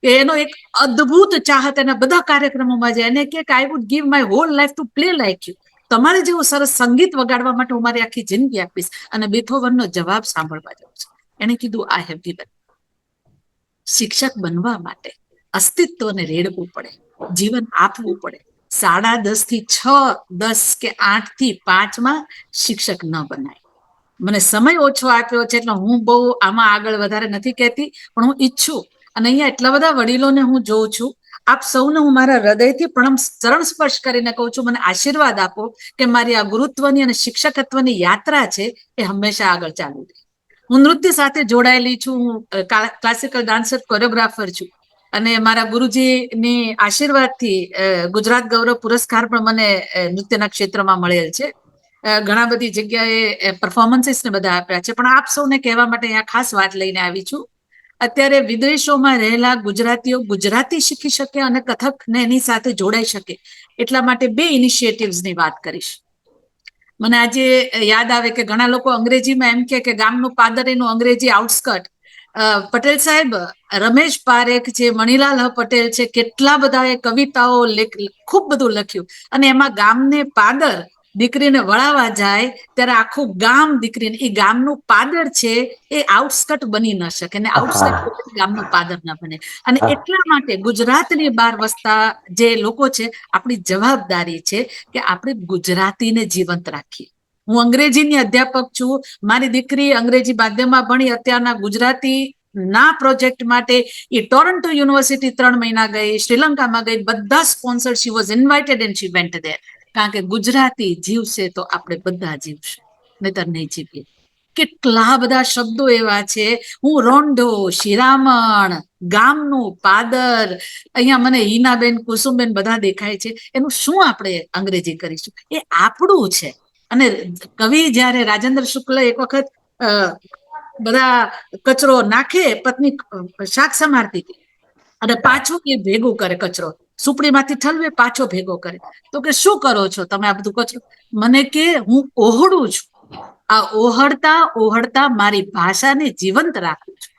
કે એનો એક અદ્ભુત ચાહત એના બધા કાર્યક્રમોમાં જાય, એને કે I would give my hall life to play like you. તમારે જેવું સરસ સંગીત વગાડવા માટે હું મારી આખી જિંદગી આપીશ. અને બેથોવનનો જવાબ સાંભળવા જાઉં છું. એને કીધું આઈ હેવ ગિવન. શિક્ષક બનવા માટે અસ્તિત્વને રેડવું પડે, જીવન આપવું પડે. 10:30 થી 6, 10 કે 8 થી 5માં શિક્ષક ન બનાય. મને સમય ઓછો આપ્યો છે એટલે હું બહુ આમાં આગળ વધારે નથી કહેતી, પણ હું ઈચ્છું, અને અહીંયા એટલા બધા વડીલોને હું જોઉં છું, આપ સૌને હું મારા હૃદયથી ચરણ સ્પર્શ કરીને કહું છું, મને આશીર્વાદ આપો કે મારી આ ગુરુત્વની અને શિક્ષકત્વની યાત્રા છે એ હંમેશા આગળ ચાલુ રહે. હું નૃત્ય સાથે જોડાયેલી છું, હું ક્લાસિકલ ડાન્સર, કોરિયોગ્રાફર છું, અને મારા ગુરુજીની આશીર્વાદથી ગુજરાત ગૌરવ પુરસ્કાર પણ મને નૃત્યના ક્ષેત્રમાં મળેલ છે. ઘણા બધી જગ્યાએ પરફોર્મન્સીસ ને બધા આપ્યા છે. પણ આપ સૌને કહેવા માટે અહીંયા ખાસ વાત લઈને આવી છું. અત્યારે વિદેશોમાં રહેલા ગુજરાતીઓ ગુજરાતી શીખી શકે અને કથકને એની સાથે જોડાઈ શકે એટલા માટે 2 ઇનિશિયેટિવ્સની વાત કરીશ. મને આજે યાદ આવે કે ઘણા લોકો અંગ્રેજીમાં એમ કે ગામનું પાદર એનું અંગ્રેજી આઉટસ્કર્ટ. પટેલ સાહેબ, રમેશ પારેખ જે મણિલાલ પટેલ છે, કેટલા બધા એ કવિતાઓ ખૂબ બધું લખ્યું, અને એમાં ગામને પાદર દીકરીને વળાવવા જાય ત્યારે આખું ગામ દીકરીને, એ ગામનું પાદર છે એ આઉટસ્કર્ટ બની ન શકે, અને આઉટસ્કર્ટ ગામનું પાદર ન બને. અને એટલા માટે ગુજરાતની બહાર વસતા જે લોકો છે, આપણી જવાબદારી છે કે આપણે ગુજરાતીને જીવંત રાખીએ. હું અંગ્રેજીની અધ્યાપક છું, મારી દીકરી અંગ્રેજી માધ્યમમાં ભણી, અત્યારના ગુજરાતી ના પ્રોજેક્ટ માટે એ ટોરન્ટો યુનિવર્સિટી 3 મહિના ગઈ, શ્રીલંકામાં ગઈ, બધા sponsor, she was invited and she went there. કારણ કે ગુજરાતી જીવશે તો આપણે બધા જીવશું, નહીતર નહીં જીવીએ. કેટલા બધા શબ્દો એવા છે. હું રોંઢો, શિરામણ, ગામનું પાદર, અહીંયા મને હિનાબેન, કુસુમબેન બધા દેખાય છે. એનું શું આપણે અંગ્રેજી કરીશું? એ આપણું છે. અને કવિ જ્યારે રાજેન્દ્ર શુક્લ એક વખત બધા કચરો નાખે, પત્ની શાક સમારતી હતી અને પાછો એ ભેગું કરે કચરો, સુપડીમાંથી ઠલવે, પાછો ભેગો કરે. તો કે શું કરો છો તમે આ બધું કચરો? મને કે હું ઓહડું છું, આ ઓહડતા ઓહડતા મારી ભાષાને જીવંત રાખું છું.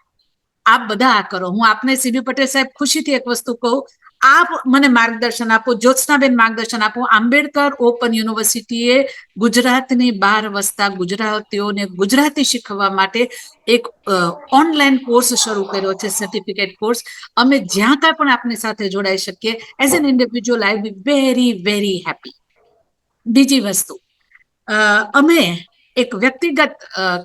આપ બધા આ કરો. હું આપને સીબી પટેલ સાહેબ ખુશીથી એક વસ્તુ કહું, આપ મને માર્ગદર્શન આપો, જ્યોત્સનાબેન માર્ગદર્શન આપો. આંબેડકર ઓપન યુનિવર્સિટીએ ગુજરાતની બહાર વસતા ગુજરાતીઓને ગુજરાતી શીખવવા માટે એક ઓનલાઈન કોર્સ શરૂ કર્યો છે, સર્ટિફિકેટ કોર્સ. અમે જ્યાં કાંઈ પણ આપની સાથે જોડાઈ શકીએ, as an individual I be very very happy. બીજી વસ્તુ, અમે એક વ્યક્તિગત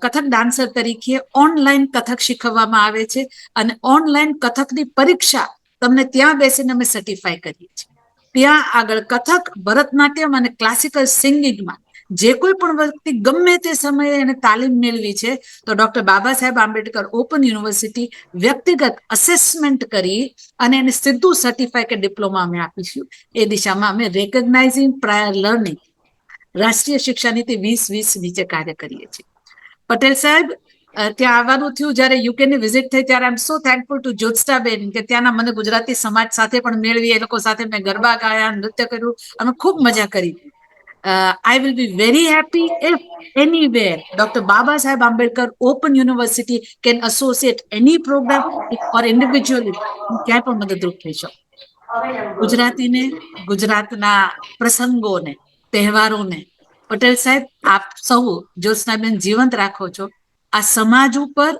કથક ડાન્સર તરીકે ઓનલાઈન કથક શીખવવામાં આવે છે, અને ઓનલાઈન કથકની પરીક્ષા તમને ત્યાં બેસીને અમે સર્ટિફાય કરીએ છીએ. ત્યાં આગળ કથક, ભરતનાટ્યમ અને ક્લાસિકલ સિંગિંગમાં જે કોઈ પણ વ્યક્તિ ગમે તે સમયે એને તાલીમ મેળવી છે, તો doctor Baba Saheb Ambedkar open university વ્યક્તિગત અસેસમેન્ટ કરી અને એને સીધું સર્ટિફાય કે ડિપ્લોમા અમે આપીશું. એ દિશામાં અમે રેકગ્નાઇઝિંગ પ્રાયર લર્નિંગ રાષ્ટ્રીય શિક્ષા નીતિ 2020 નીચે કાર્ય કરીએ છીએ. પટેલ સાહેબ, ત્યાં આવવાનું થયું, જ્યારે યુકેની વિઝિટ થઈ ત્યારે આઈ એમ સો થેન્કફુલ ટુ જ્યોત્સનાબેન કે ત્યાંના મને ગુજરાતી સમાજ સાથે પણ મેળવી, એ લોકો સાથે મેં ગરબા ગાયા, નૃત્ય કર્યું, અમે ખૂબ મજા કરી. I will be very happy if anywhere Dr. Baba Saheb Ambedkar Open University can associate any program or individually. ક્યાંય પણ મદદરૂપ થઈ શકું. ગુજરાતીને, ગુજરાતના પ્રસંગોને, તહેવારોને પટેલ સાહેબ આપ સૌ જ્યોત્સનાબેન જીવંત રાખો છો. આ સમાજ ઉપર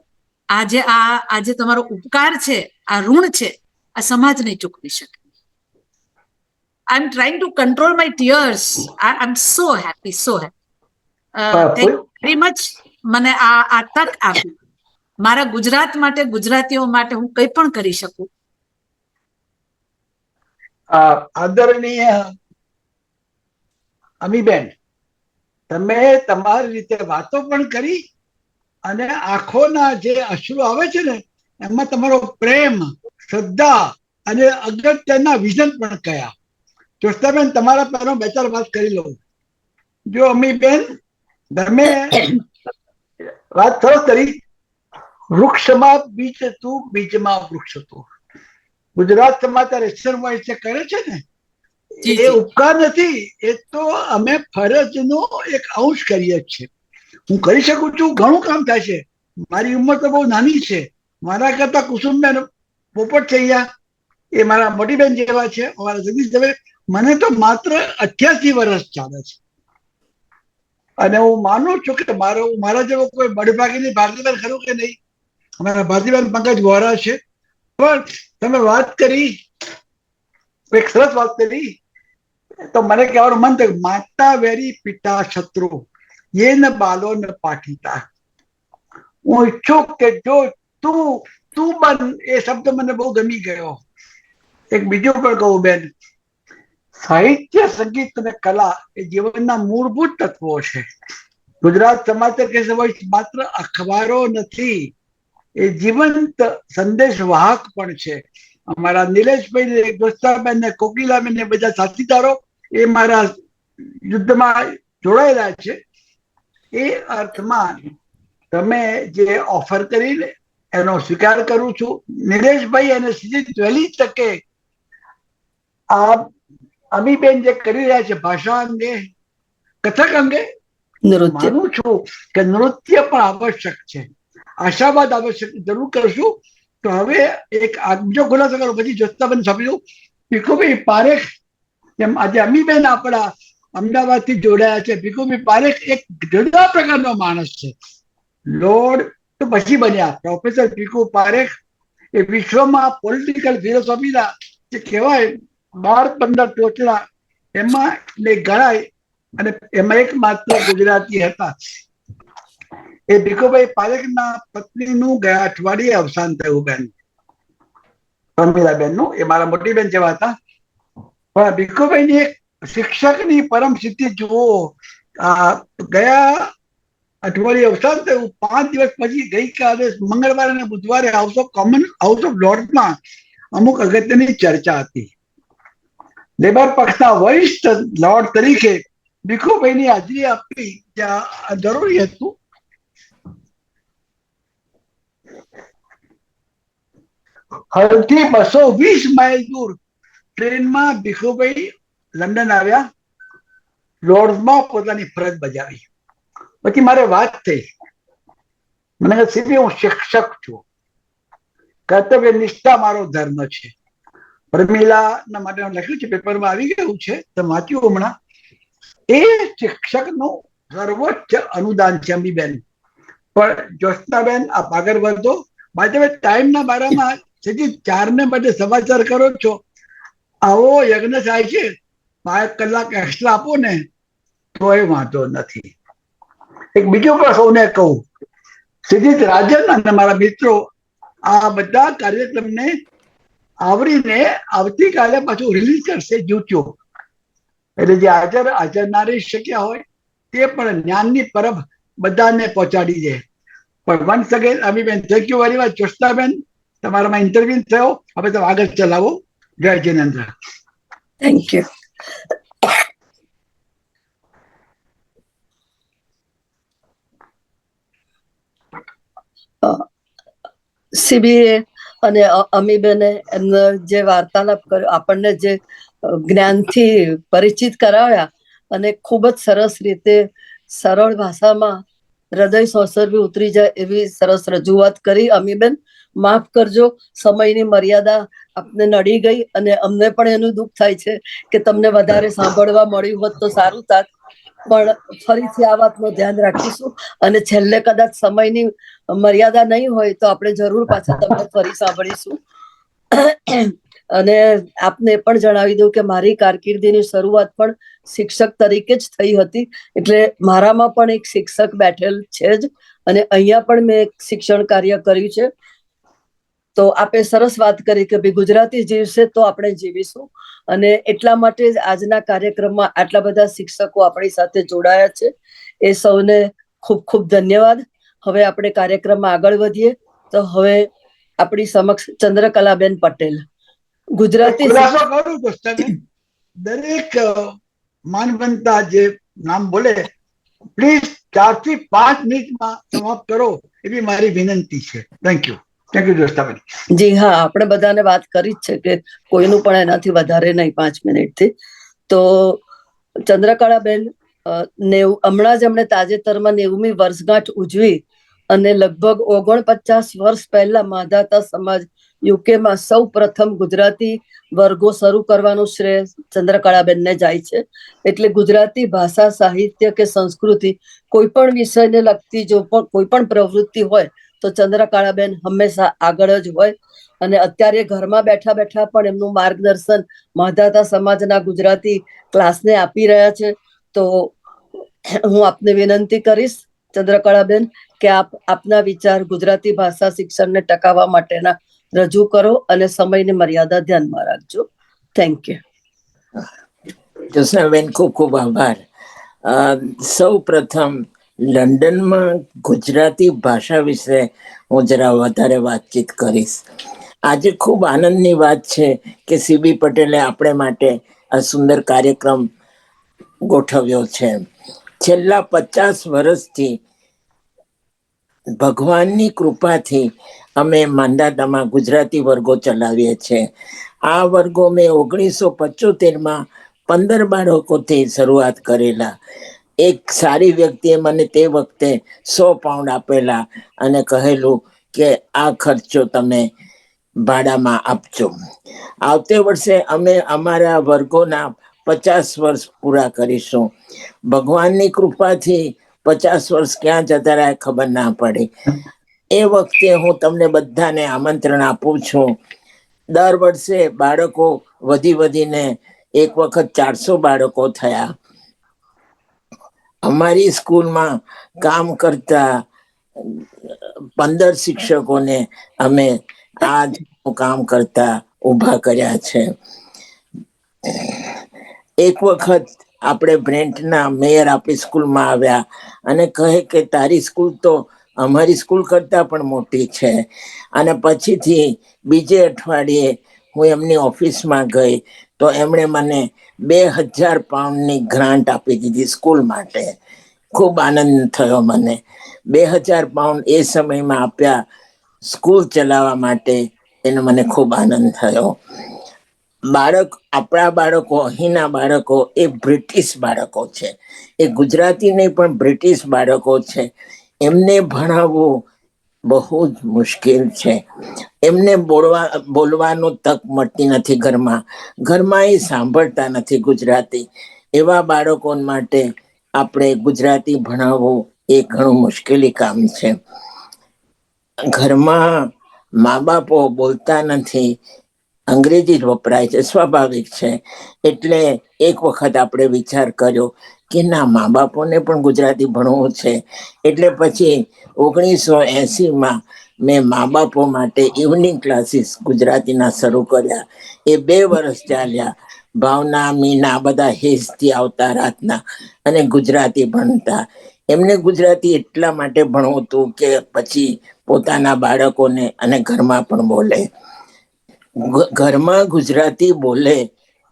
આજે તમારો ઉપકાર છે, આ ઋણ છે, આ સમાજ નહીં ચૂકવી શકે. I'm trying to control my tears. I'm so happy, so happy. Thank you very much. મને આ તક આપી. મારા ગુજરાત માટે, ગુજરાતીઓ માટે હું કંઈ પણ કરી શકું. આદરણીય અમીબેન, તમે તમારી રીતે વાતો પણ કરી, અને આંખોના જે અશ્રુ આવે છે ને, એમાં તમારો પ્રેમ, શ્રદ્ધા અને અગત્યના વિઝન પણ કયા. જ્યોત્સનાબેન, તમારા પહેલો 2-4 વાત કરી લઉં. જો અમીબેન, તમે વાત સરસ કરી, વૃક્ષમાં બીજ તું, બીજમાં વૃક્ષ તું. ગુજરાત સમાચાર એક્શન વાઇઝ જે કરે છે ને, એ ઉપકાર નથી, એ તો અમે ફરજનો એક અંશ કરીએ છીએ. હું કરી શકું છું, ઘણું કામ થાય છે. મારી ઉંમર તો બહુ નાની છે, મારા કરતા કુસુમબેન પોપટ થઈ ગયા, એ મારા મોટી બેન જેવા છે, મારા જગદીશ દવે. મને તો માત્ર 88 વર્ષ ચાલે છે, અને હું માનું છું કે મારા જેવો કોઈ બળભાગીની ભારતીબેન ખરું કે નહીં. અમારા ભારતીબેન પંકજ વોરા છે. પણ તમે વાત કરી, એક સરસ વાત કરી, તો મને કહેવાનું મન થયું, માતા વેરી પિતા શત્રુ, એ ન બાલો ન પાઠિતા. હું ઈચ્છું કે જો તું બન, એ શબ્દ મને બહુ ગમી ગયો. એક બીજું પણ કહું બેન, સાહિત્ય, સંગીત અને કલા એ જીવનના મૂળભૂત તત્વો છે. ગુજરાત સમાચાર કે માત્ર અખબારો નથી, એ જીવંત સંદેશ વાહક પણ છે. અમારા નિલેશભાઈ, જ્યોત્સનાબેન ને કોકિલાબેન ને બધા સાથીદારો એ મારા યુદ્ધમાં જોડાયેલા છે. એ અર્થમાં તમે જે ઓફર કરીને એનો સ્વીકાર કરું છું. નિલેશભાઈ અને સીધી વહેલી તકે અમીબેન જે કરી રહ્યા છે ભાષા અંગે, કથક અંગે, નૃત્ય માનું છું કે નૃત્ય પણ આવશ્યક છે. આશાવાદ આવશ્યક જરૂર કરશું. તો હવે એક બીજો ખુલાસો કરો, પછી જ્યોત્સનાબેન સાંભળ્યું. ભીખુભાઈ પારેખ, જેમ આજે અમીબેન આપણા અમદાવાદથી જોડાયા છે, ભીખુભાઈ પારેખ એક જુદા પ્રકારનો માણસ છે. લોર્ડ તો પછી બન્યા પ્રોફેસર ભીખુ પારેખ. એ વિશ્વમાં પોલિટિકલ ફિલોસોફીના જે કહેવાય 12-15 ટોચના એમાં ગણાય, અને એમાં એક માત્ર ગુજરાતી હતા. એ ભીખુભાઈ પારેખના પત્નીનું ગયા અઠવાડિયે અવસાન થયું બેન, રમીલાબેનનું. એ મારા મોટી બેન જેવા હતા. પણ ભીખુભાઈની એક શિક્ષકની પરમ સિદ્ધિ જુઓ. ગયા અઠવાડિયે અવસાન થયું. 5 દિવસ પછી ગઈકાલે મંગળવારે અને બુધવારે હાઉસ ઓફ લોર્ડ્સમાં અમુક અગત્યની ચર્ચા હતી. લેબર પક્ષના વરિષ્ઠ લોર્ડ તરીકે ભીખુભાઈની હાજરી આપવી જરૂરી હતું. હલથી 220 માઇલ દૂર ટ્રેનમાં ભીખુભાઈ લંડન આવ્યા, લોર્ડ્સમાં પોતાની ફરજ બજાવી. પછી મારે વાત થઈ, મને સીધી હું શિક્ષક છું, કર્તવ્ય નિષ્ઠા મારો ધર્મ છે. પ્રમીલાના માટે લખ્યું છે, પેપરમાં આવી ગયું છે, તો વાંચ્યું હમણાં. એ શિક્ષકનું સર્વોચ્ચ અનુદાન છે અમીબેન. પણ જ્યોત્સનાબેન, આપ આગળ વધો. બાજુ ટાઈમના બારામાં સીધી 4 ને બદલે 4:15 કરો છો. આવો યજ્ઞ થાય છે, 5 કલાક એક્સ્ટ્રા આપો ને તો એ વાંધો નથી. એક બીજું પણ સૌને કહું, સીધી રાજન અને મારા મિત્રો આ બધા કાર્યક્રમને આવરીને આવતીકાલે પાછું રિલીઝ કરશે યુટ્યુબ. એટલે જે હાજર ના રહી શક્યા હોય તે પણ જ્ઞાનની પરબ બધાને પહોંચાડી દે. પણ વન્સ અગેન અમીબેન, થેન્ક યુ વેરી મચ. જ્યોત્સનાબેન, તમારામાં ઇન્ટરવ્યુ થયો, હવે તમે આગળ ચલાવો. જય જિનેન્દ્ર. Thank you. સીબીએ અને અમીબેને એમનો જે વાર્તાલાપ કર્યો, આપણને જે જ્ઞાનથી પરિચિત કરાવ્યા, અને ખૂબ જ સરસ રીતે સરળ ભાષામાં હૃદય સોસરવી ઉતરી જાય એવી સરસ રજૂઆત કરી. અમીબેન, માફ કરજો, સમયની મર્યાદા આપને નડી ગઈ, અને અમને પણ એનું દુઃખ થાય છે કે તમને વધારે સાંભળવા મળ્યું હોત તો સારું થાત. પણ ફરીથી આ વાતનું ધ્યાન રાખીશું, અને છેલ્લે કદાચ સમયની મર્યાદા નહીં હોય તો આપણે જરૂર પાછા તમને ફરી સાંભળીશું. અને આપને પણ જણાવી દઉં કે મારી કારકિર્દીની શરૂઆત પણ શિક્ષક તરીકે જ થઈ હતી. એટલે મારામાં પણ એક શિક્ષક બેઠેલ છે જ, અને અહીંયા પણ મેં શિક્ષણ કાર્ય કર્યું છે. તો આપે સરસ વાત કરી કે ભાઈ ગુજરાતી જીવશે તો આપણે જીવીશું, અને એટલા માટે જ આજના કાર્યક્રમમાં આટલા બધા શિક્ષકો આપણી સાથે જોડાયા છે. એ સૌને ખૂબ ખૂબ ધન્યવાદ. હવે આપણે કાર્યક્રમમાં આગળ વધીએ. તો હવે આપણી સમક્ષ ચંદ્રકલાબેન પટેલ, ગુજરાતી. દરેક માનવંતા જે નામ બોલે પ્લીઝ 4 થી 5 મિનિટમાં સમાપ્ત કરો એવી મારી વિનંતી છે. Thank you. થેન્ક યુ જ્યોત્સનાબેન. જી હા, આપણે બધાને વાત કરી જ છે કે કોઈનું પણ એનાથી વધારે નહીં 5 મિનિટથી. તો ચંદ્રકલાબેન, હમણાં જ એમણે તાજેતરમાં 90મી વર્ષગાંઠ ઉજવી, અને લગભગ 49 વર્ષ પહેલા માધાતા સમાજ યુકેમાં સૌ પ્રથમ ગુજરાતી વર્ગો શરૂ કરવાનું શ્રેય ચંદ્રકલાબેનને જાય છે. એટલે ગુજરાતી ભાષા, સાહિત્ય કે સંસ્કૃતિ, કોઈ પણ વિષયને લગતી જો પણ કોઈ પણ પ્રવૃત્તિ હોય તો ચંદ્રકલાબેન હંમેશા આગળ જ હોય. અને અત્યારે ઘરમાં બેઠા બેઠા પણ એમનું માર્ગદર્શન માધાતા સમાજના ગુજરાતી ક્લાસને આપી રહ્યા છે. તો હું આપને વિનંતી કરીશ ચંદ્રકલાબેન કે આપ આપના વિચાર ગુજરાતી ભાષા શિક્ષણને ટકાવવા માટેના રજૂ કરો, અને સમયની મર્યાદા ધ્યાનમાં રાખજો. Thank you. જ્યોત્સનાબેન, ખૂબ ખૂબ આભાર. સૌ પ્રથમ લંડનમાં ગુજરાતી ભાષા વિશે હું જરા વધારે વાતચીત કરીશ. આજે ખૂબ આનંદની વાત છે કે સીબી પટેલે આપણે માટે આ સુંદર કાર્યક્રમ ગોઠવ્યો છે. છેલ્લા 50 વર્ષથી ભગવાનની કૃપાથી અમે માંધાતામાં ગુજરાતી વર્ગો ચલાવીએ છીએ. આ વર્ગો મેં 1975માં 15 બાળકોથી શરૂઆત કરેલા. એક સારી વ્યક્તિએ મને તે વખતે 100 પાઉન્ડ આપેલા અને કહેલું કે આ ખર્ચો તમે ભાડામાં આપજો. આવતે વર્ષે અમે અમારા વર્ગોના 50 વર્ષ પૂરા કરીશું. ભગવાનની કૃપાથી 50 વર્ષ ક્યાં જતા રહ્યા ખબર ના પડી. એ વખતે હું તમને બધાને આમંત્રણ આપું છું. દર વર્ષે બાળકો વધીને એક વખત 400 બાળકો થયા. અમારી સ્કૂલમાં કામ કરતા 15 શિક્ષકોને અમે આ કામ કરતા ઊભા કર્યા છે. એક વખત આપણે બ્રેન્ટના મેયર આપણી સ્કૂલમાં આવ્યા અને કહે કે તારી સ્કૂલ તો અમારી સ્કૂલ કરતા પણ મોટી છે. અને પછીથી બીજે અઠવાડિયે હું એમની ઓફિસમાં ગઈ તો એમણે મને 2000 પાઉન્ડની ગ્રાન્ટ આપી દીધી સ્કૂલ માટે. ખૂબ આનંદ થયો મને. 2000 પાઉન્ડ એ સમયમાં આપ્યા સ્કૂલ ચલાવવા માટે, એનો મને ખૂબ આનંદ થયો. આપણા બાળકો, અહીંના બાળકો એ બ્રિટિશ બાળકો છે, એ ગુજરાતી નહીં પણ બ્રિટિશ બાળકો છે. એમને ભણાવવું બહુ જ મુશ્કેલ છે. એમને બોલવાનું તક મળતી નથી ઘરમાં એ સાંભળતા નથી ગુજરાતી. એવા બાળકો માટે આપણે ગુજરાતી ભણાવવું એ ઘણું મુશ્કેલી કામ છે. ઘરમાં મા બાપો બોલતા નથી, અંગ્રેજી જ વપરાય છે, સ્વાભાવિક છે. એટલે એક વખત આપણે વિચાર કર્યો કે ના, મા બાપોને પણ ગુજરાતી ભણવું છે. એટલે પછી 1980માં મેં મા બાપો માટે ઇવનિંગ ક્લાસીસ ગુજરાતીના શરૂ કર્યા. એ 2 વર્ષ ચાલ્યા. ભાવના, મીના બધા હેસથી આવતા રાતના અને ગુજરાતી ભણતા. એમને ગુજરાતી એટલા માટે ભણવું હતું કે પછી પોતાના બાળકોને અને ઘરમાં પણ બોલે. ઘરમાં ગુજરાતી બોલે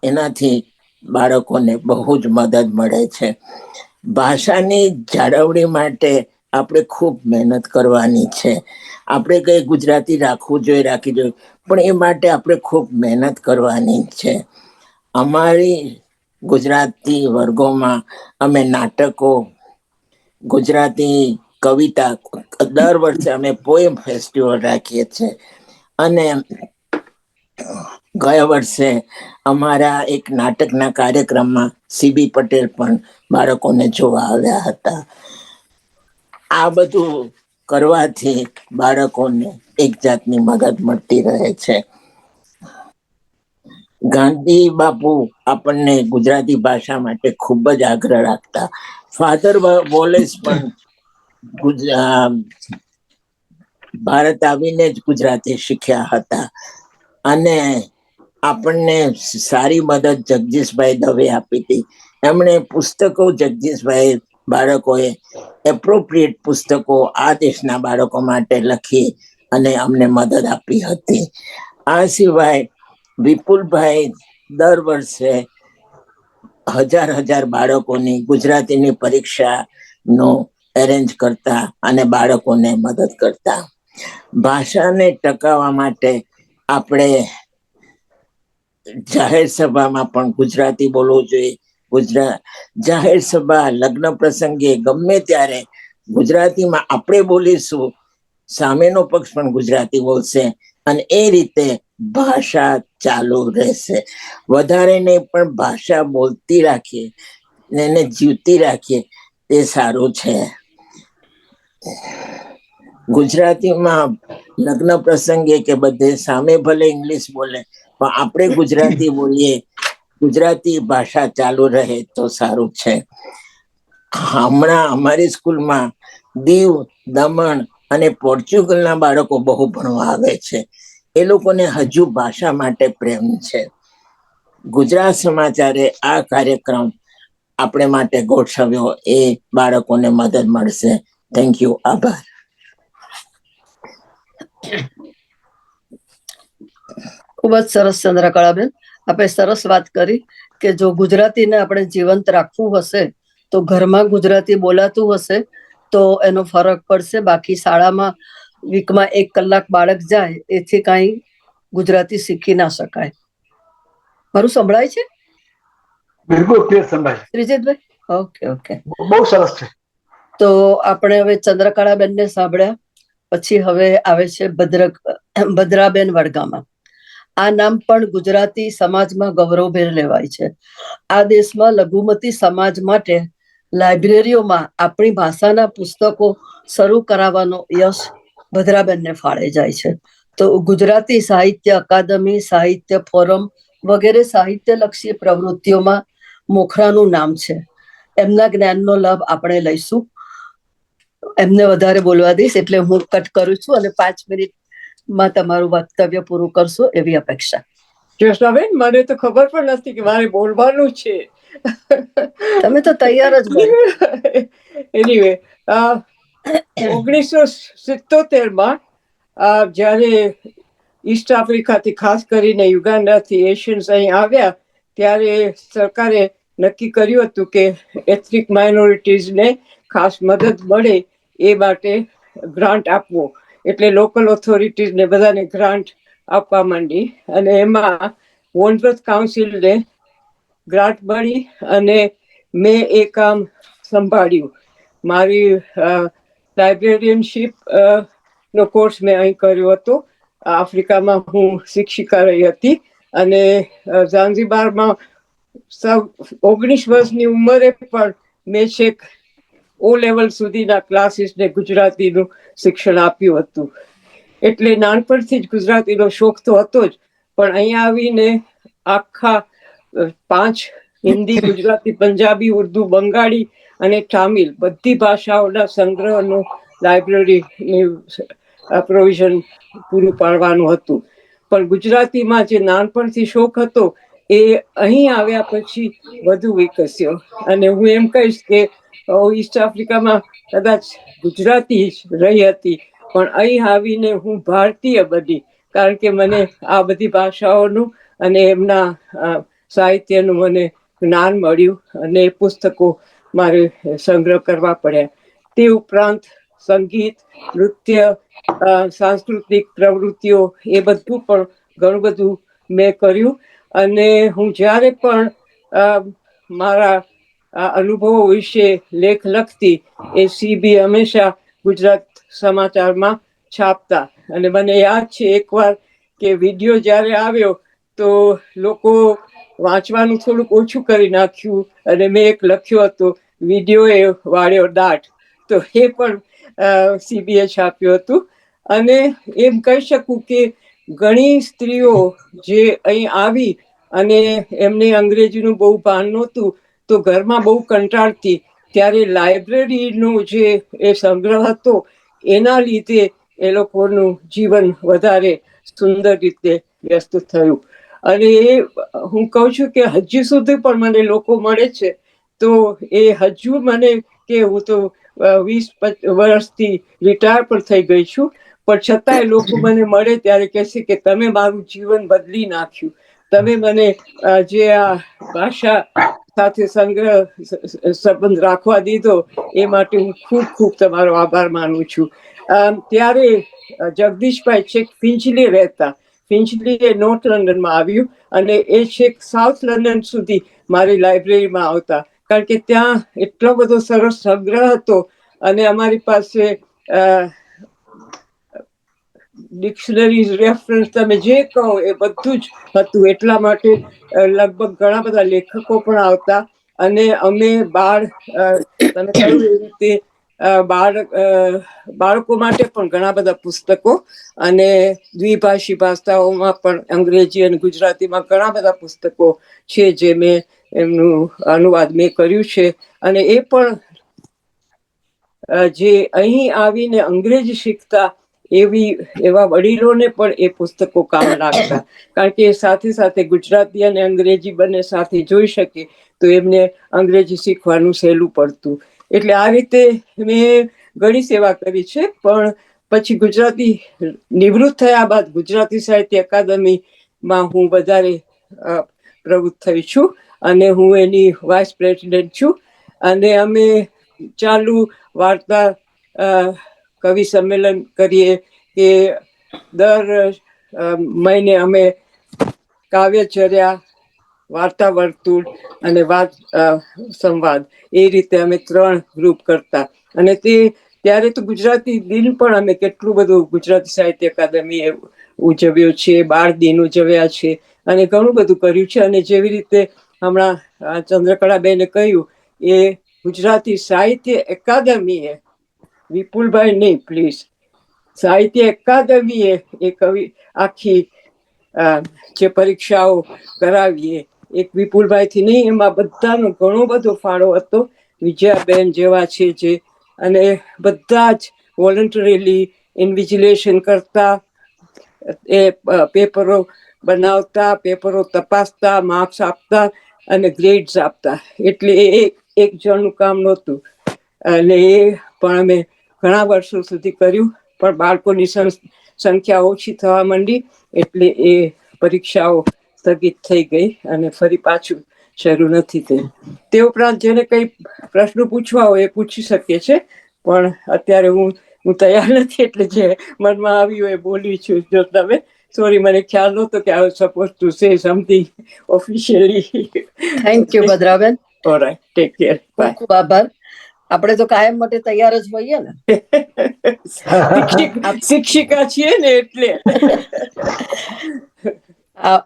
એનાથી બાળકોને બહુ જ મદદ મળે છે. ભાષાની જાળવણી માટે આપણે ખૂબ મહેનત કરવાની છે. આપણે કઈ ગુજરાતી રાખવી જોઈએ, પણ એ માટે આપણે ખૂબ મહેનત કરવાની છે. અમારી ગુજરાતી વર્ગોમાં અમે નાટકો, ગુજરાતી કવિતા, દર વર્ષે અમે પોએમ ફેસ્ટિવલ રાખીએ છીએ. અને ગયા વર્ષે અમારા એક નાટકના કાર્યક્રમમાં CB પટેલ પણ બાળકોને જોવા આવ્યા હતા. આ બધું કરવાથી બાળકોને એક જાતની મદદ મળતી રહે છે. ગાંધી બાપુ આપણને ગુજરાતી ભાષા માટે ખૂબ જ આગ્રહ રાખતા. ફાધર વોલેસ પણ ભારત આવીને જ ગુજરાતી શીખ્યા હતા. અને આપણને સારી મદદ જગદીશભાઈ દવે આપી હતી. એમણે પુસ્તકો, જગદીશભાઈ બાળકોએ એપ્રોપ્રિએટ પુસ્તકો આ દેશના બાળકો માટે લખી અને અમને મદદ આપી હતી. આ સિવાય વિપુલભાઈ દર વર્ષે 1000 બાળકોની ગુજરાતીની પરીક્ષાનો એરેન્જ કરતા અને બાળકોને મદદ કરતા. ભાષાને ટકાવવા માટે આપણે જાહેર સભામાં પણ ગુજરાતી બોલવું જોઈએ. જાહેર સભા, લગ્ન પ્રસંગે ગમે ત્યારે ગુજરાતીમાં આપણે બોલીશું, સામેનો પક્ષ પણ ગુજરાતી બોલશે અને એ રીતે ભાષા ચાલુ રહેશે. વધારે નહીં પણ ભાષા બોલતી રાખીએ ને એને જીવતી રાખીએ તે સારું છે. ગુજરાતીમાં લગ્ન પ્રસંગે કે બધે સામે ભલે ઇંગ્લિશ બોલે, પણ આપણે ગુજરાતી બોલીએ, ગુજરાતી ભાષા ચાલુ રહે તો સારું છે. હમણાં અમારી સ્કૂલમાં દીવ, દમણ અને પોર્ચુગલના બાળકો બહુ ભણવા આવે છે. એ લોકોને હજુ ભાષા માટે પ્રેમ છે. ગુજરાત સમાચારે આ કાર્યક્રમ આપણે માટે ગોઠવ્યો, એ બાળકોને મદદ મળશે. Thank you. આભાર. ખૂબ જ સરસ ચંદ્રકળાબેન, આપણે સરસ વાત કરી કે જો ગુજરાતીને આપણે જીવંત રાખવું હશે તો ઘરમાં ગુજરાતી બોલાતું હશે તો એનો ફરક પડશે. બાકી શાળામાં વીકમાં 1 કલાક બાળક જાય એથી કાંઈ ગુજરાતી શીખી ના શકાય. મારું સંભળાય છે? બિલકુલ ક્લિયર સંભાય. શ્રીજીતભાઈ? Okay okay. બહુ સરસ છે. તો આપણે હવે ચંદ્રકળાબેનને સાંભળ્યા, પછી હવે આવે છે ભદ્રાબેન વડગામા. આ નામ પણ ગુજરાતી સમાજમાં ગૌરવભેર લેવાય છે. આ દેશમાં લઘુમતી સમાજ માટે લાઇબ્રેરીઓમાં આપણી ભાષાના પુસ્તકો શરૂ કરાવવાનો યશ ભદ્રાબેનને ફાળે જાય છે. તો ગુજરાતી સાહિત્ય અકાદમી, સાહિત્ય ફોરમ વગેરે સાહિત્યલક્ષી પ્રવૃત્તિઓમાં મોખરાનું નામ છે. એમના જ્ઞાનનો લાભ આપણે લઈશું. એમને વધારે બોલવા દઈશ, એટલે હું કટ કરું છું અને 5 મિનિટમાં તમારું વક્તવ્ય પૂરું કરશો એવી અપેક્ષા. જ્યોત્સનાબેન, મને તો ખબર પણ નથી કે મારે બોલવાનું છે. તમે તો તૈયાર જ બોલો. એનીવે, 1977માં જ્યારે ઈસ્ટ આફ્રિકાથી, ખાસ કરીને યુગાન્ડાથી એશિયન્સ અહીં આવ્યા, ત્યારે સરકારે નક્કી કર્યું હતું કે એથનિક માઇનોરિટીઝને ખાસ મદદ મળે એ માટે ગ્રાન્ટ આપવો. એટલે લોકલ ઓથોરિટીઝને બધાને ગ્રાન્ટ આપવા માંડી, અને એમાં વોનરથ કાઉન્સિલને ગ્રાન્ટ મળી અને મેં એ કામ સંભાળ્યું. મારી લાઇબ્રેરિયનશીપ નો કોર્સ મેં અહીં કર્યો હતો. આફ્રિકામાં હું શિક્ષિકા રહી હતી, અને ઝાંઝીબારમાં 19 વર્ષની ઉંમરે પણ મેં છેક O લેવલ સુધીના ક્લાસીસને ગુજરાતીનું શિક્ષણ આપ્યું હતું. એટલે નાનપણથી જ ગુજરાતીનો શોખ તો હતો જ, પણ અહીંયા આવીને આખા 5 હિન્દી, ગુજરાતી, પંજાબી, ઉર્દુ, બંગાળી અને તામિલ બધી ભાષાઓના સંગ્રહનું લાઇબ્રેરીની પ્રોવિઝન પૂરું પાડવાનું હતું. પણ ગુજરાતીમાં જે નાનપણથી શોખ હતો એ અહીં આવ્યા પછી વધુ વિકસ્યો. અને હું એમ કહીશ કે ઈસ્ટ આફ્રિકામાં કદાચ ગુજરાતી જ રહી હતી, પણ અહીં આવીને હું ભારતીય બની, કારણ કે મને આ બધી ભાષાઓનું અને એમના સાહિત્યનું મને જ્ઞાન મળ્યું, અને એ પુસ્તકો મારે સંગ્રહ કરવા પડ્યા. તે ઉપરાંત સંગીત, નૃત્ય, સાંસ્કૃતિક પ્રવૃત્તિઓ એ બધું પણ ઘણું બધું મેં કર્યું. અને હું જ્યારે પણ મારા અનુભવો વિશે લેખ લખતી, એ CB હંમેશા ગુજરાત સમાચારમાં છાપતા. અને મને યાદ છે એકવાર કે વિડીયો જ્યારે આવ્યો તો લોકો વાંચવાનું થોડુંક ઓછું કરી નાખ્યું, અને મેં એક લખ્યો હતો, વિડીયો એ વાળ્યો દાટ. તો એ પણ CBએ છાપ્યું હતું. અને એમ કહી શકું કે ઘણી સ્ત્રીઓ જે અહીં આવી અને એમને અંગ્રેજીનું બહુ ભાન નહોતું, તો ઘરમાં બહુ કંટાળતી, ત્યારે લાઇબ્રેરીનો જે એ સંગ્રહ હતો એના લીધે એ લોકોનું જીવન વધારે સુંદર રીતે વ્યસ્ત થયું. અને એ હું કહું છું કે હજી સુધી પણ મને લોકો મળે છે, તો એ હજુ મને કે હું તો 20 વર્ષથી રિટાયર પણ થઈ ગઈ છું, પણ છતાંય લોકો મને મળે ત્યારે કહેશે કે તમે મારું જીવન બદલી નાખ્યું. તમે મને જે આ ભાષા સાથે સંગ્રહ સંબંધ રાખવા દીધો એ માટે હું ખૂબ ખૂબ તમારો આભાર માનું છું. ત્યારે જગદીશભાઈ છેક ફિંચલી રહેતા. ફિંચલી એ નોર્થ લંડનમાં આવ્યું, અને એ છેક સાઉથ લંડન સુધી મારી લાઇબ્રેરીમાં આવતા, કારણ કે ત્યાં એટલો બધો સરસ સંગ્રહ હતો. અને અમારી પાસે ડિક્શનરીઝ, રેફરન્સ, તમે જે કહો એ બધું જ હતું. એટલા માટે લગભગ ઘણા બધા લેખકો પણ આવતા. અને અમે તમે કહ્યું એ રીતે બાળકો માટે પણ ઘણા બધા પુસ્તકો, અને દ્વિભાષી ભાષાઓમાં પણ અંગ્રેજી અને ગુજરાતીમાં ઘણા બધા પુસ્તકો છે જે મેં એમનું અનુવાદ મેં કર્યું છે. અને એ પણ જે અહીં આવીને અંગ્રેજી શીખતા એવા વડીલોને પણ એ પુસ્તકો કામ લાગતા, કારણ કે સાથે સાથે ગુજરાતી અને અંગ્રેજી બંને સાથે જોઈ શકે તો એમને અંગ્રેજી શીખવાનું સહેલું પડતું. એટલે આ રીતે મેં ઘણી સેવા કરી છે. પણ પછી ગુજરાતી નિવૃત્ત થયા બાદ ગુજરાતી સાહિત્ય અકાદમીમાં હું વધારે પ્રવૃત્ત થઈ છું, અને હું એની વાઇસ પ્રેસિડેન્ટ છું. અને અમે ચાલુ વાર્તા કવિ સંમેલન કરીએ, કે દર મહિને અમે કાવ્યચર્યા વાર્તા વર્તુળ અને સંવાદ, એ રીતે અમે 3 ગ્રુપ કરતા. અને ત્યારે તો ગુજરાતી દિન પણ અમે કેટલું બધું ગુજરાતી સાહિત્ય અકાદમી ઉજવ્યો છે, બાળ દિન ઉજવ્યા છે અને ઘણું બધું કર્યું છે. અને જેવી રીતે હમણાં ચંદ્રકળાબેને કહ્યું, એ ગુજરાતી સાહિત્ય અકાદમીએ, વિપુલભાઈ નહીં પ્લીઝ, સાહિત્ય અકાદમીએ એ આખી જે પરીક્ષાઓ કરાવીએ, એક વિપુલભાઈ થી નહીં, એમાં બધાનો ઘણો બધો ફાળો હતો. વિજયાબેન જેવા છે જે, અને બધા જ વોલન્ટરીલી ઇન્વિજિલેશન કરતા, એ પેપરો બનાવતા, પેપરો તપાસતા, માર્ક્સ આપતા અને ગ્રેડ્સ આપતા. એટલે એક જણનું કામ નહોતું. અને એ પણ અમે ઘણા વર્ષો સુધી કર્યું. પણ બાળકોની સંખ્યા ઓછી થવા માંડી, એટલે એ પરીક્ષાઓ સ્થગિત થઈ ગઈ અને ફરી પાછું શરૂ નથી થઈ. તે ઉપરાંત જેને કઈ પ્રશ્નો પૂછવા હોય એ પૂછી શકે છે, પણ અત્યારે હું તૈયાર નથી, એટલે જે મનમાં આવ્યું એ બોલી છું. જો તમે સોરી, મને ખ્યાલ નહોતો કે I was supposed to say something officially. Thank you ભદ્રાબેન. Alright, take care, bye. ખૂબ આભાર. આપણે તો કાયમ માટે તૈયાર જ હોઈએ ને. શિક્ષિકા છીએ ને એટલે.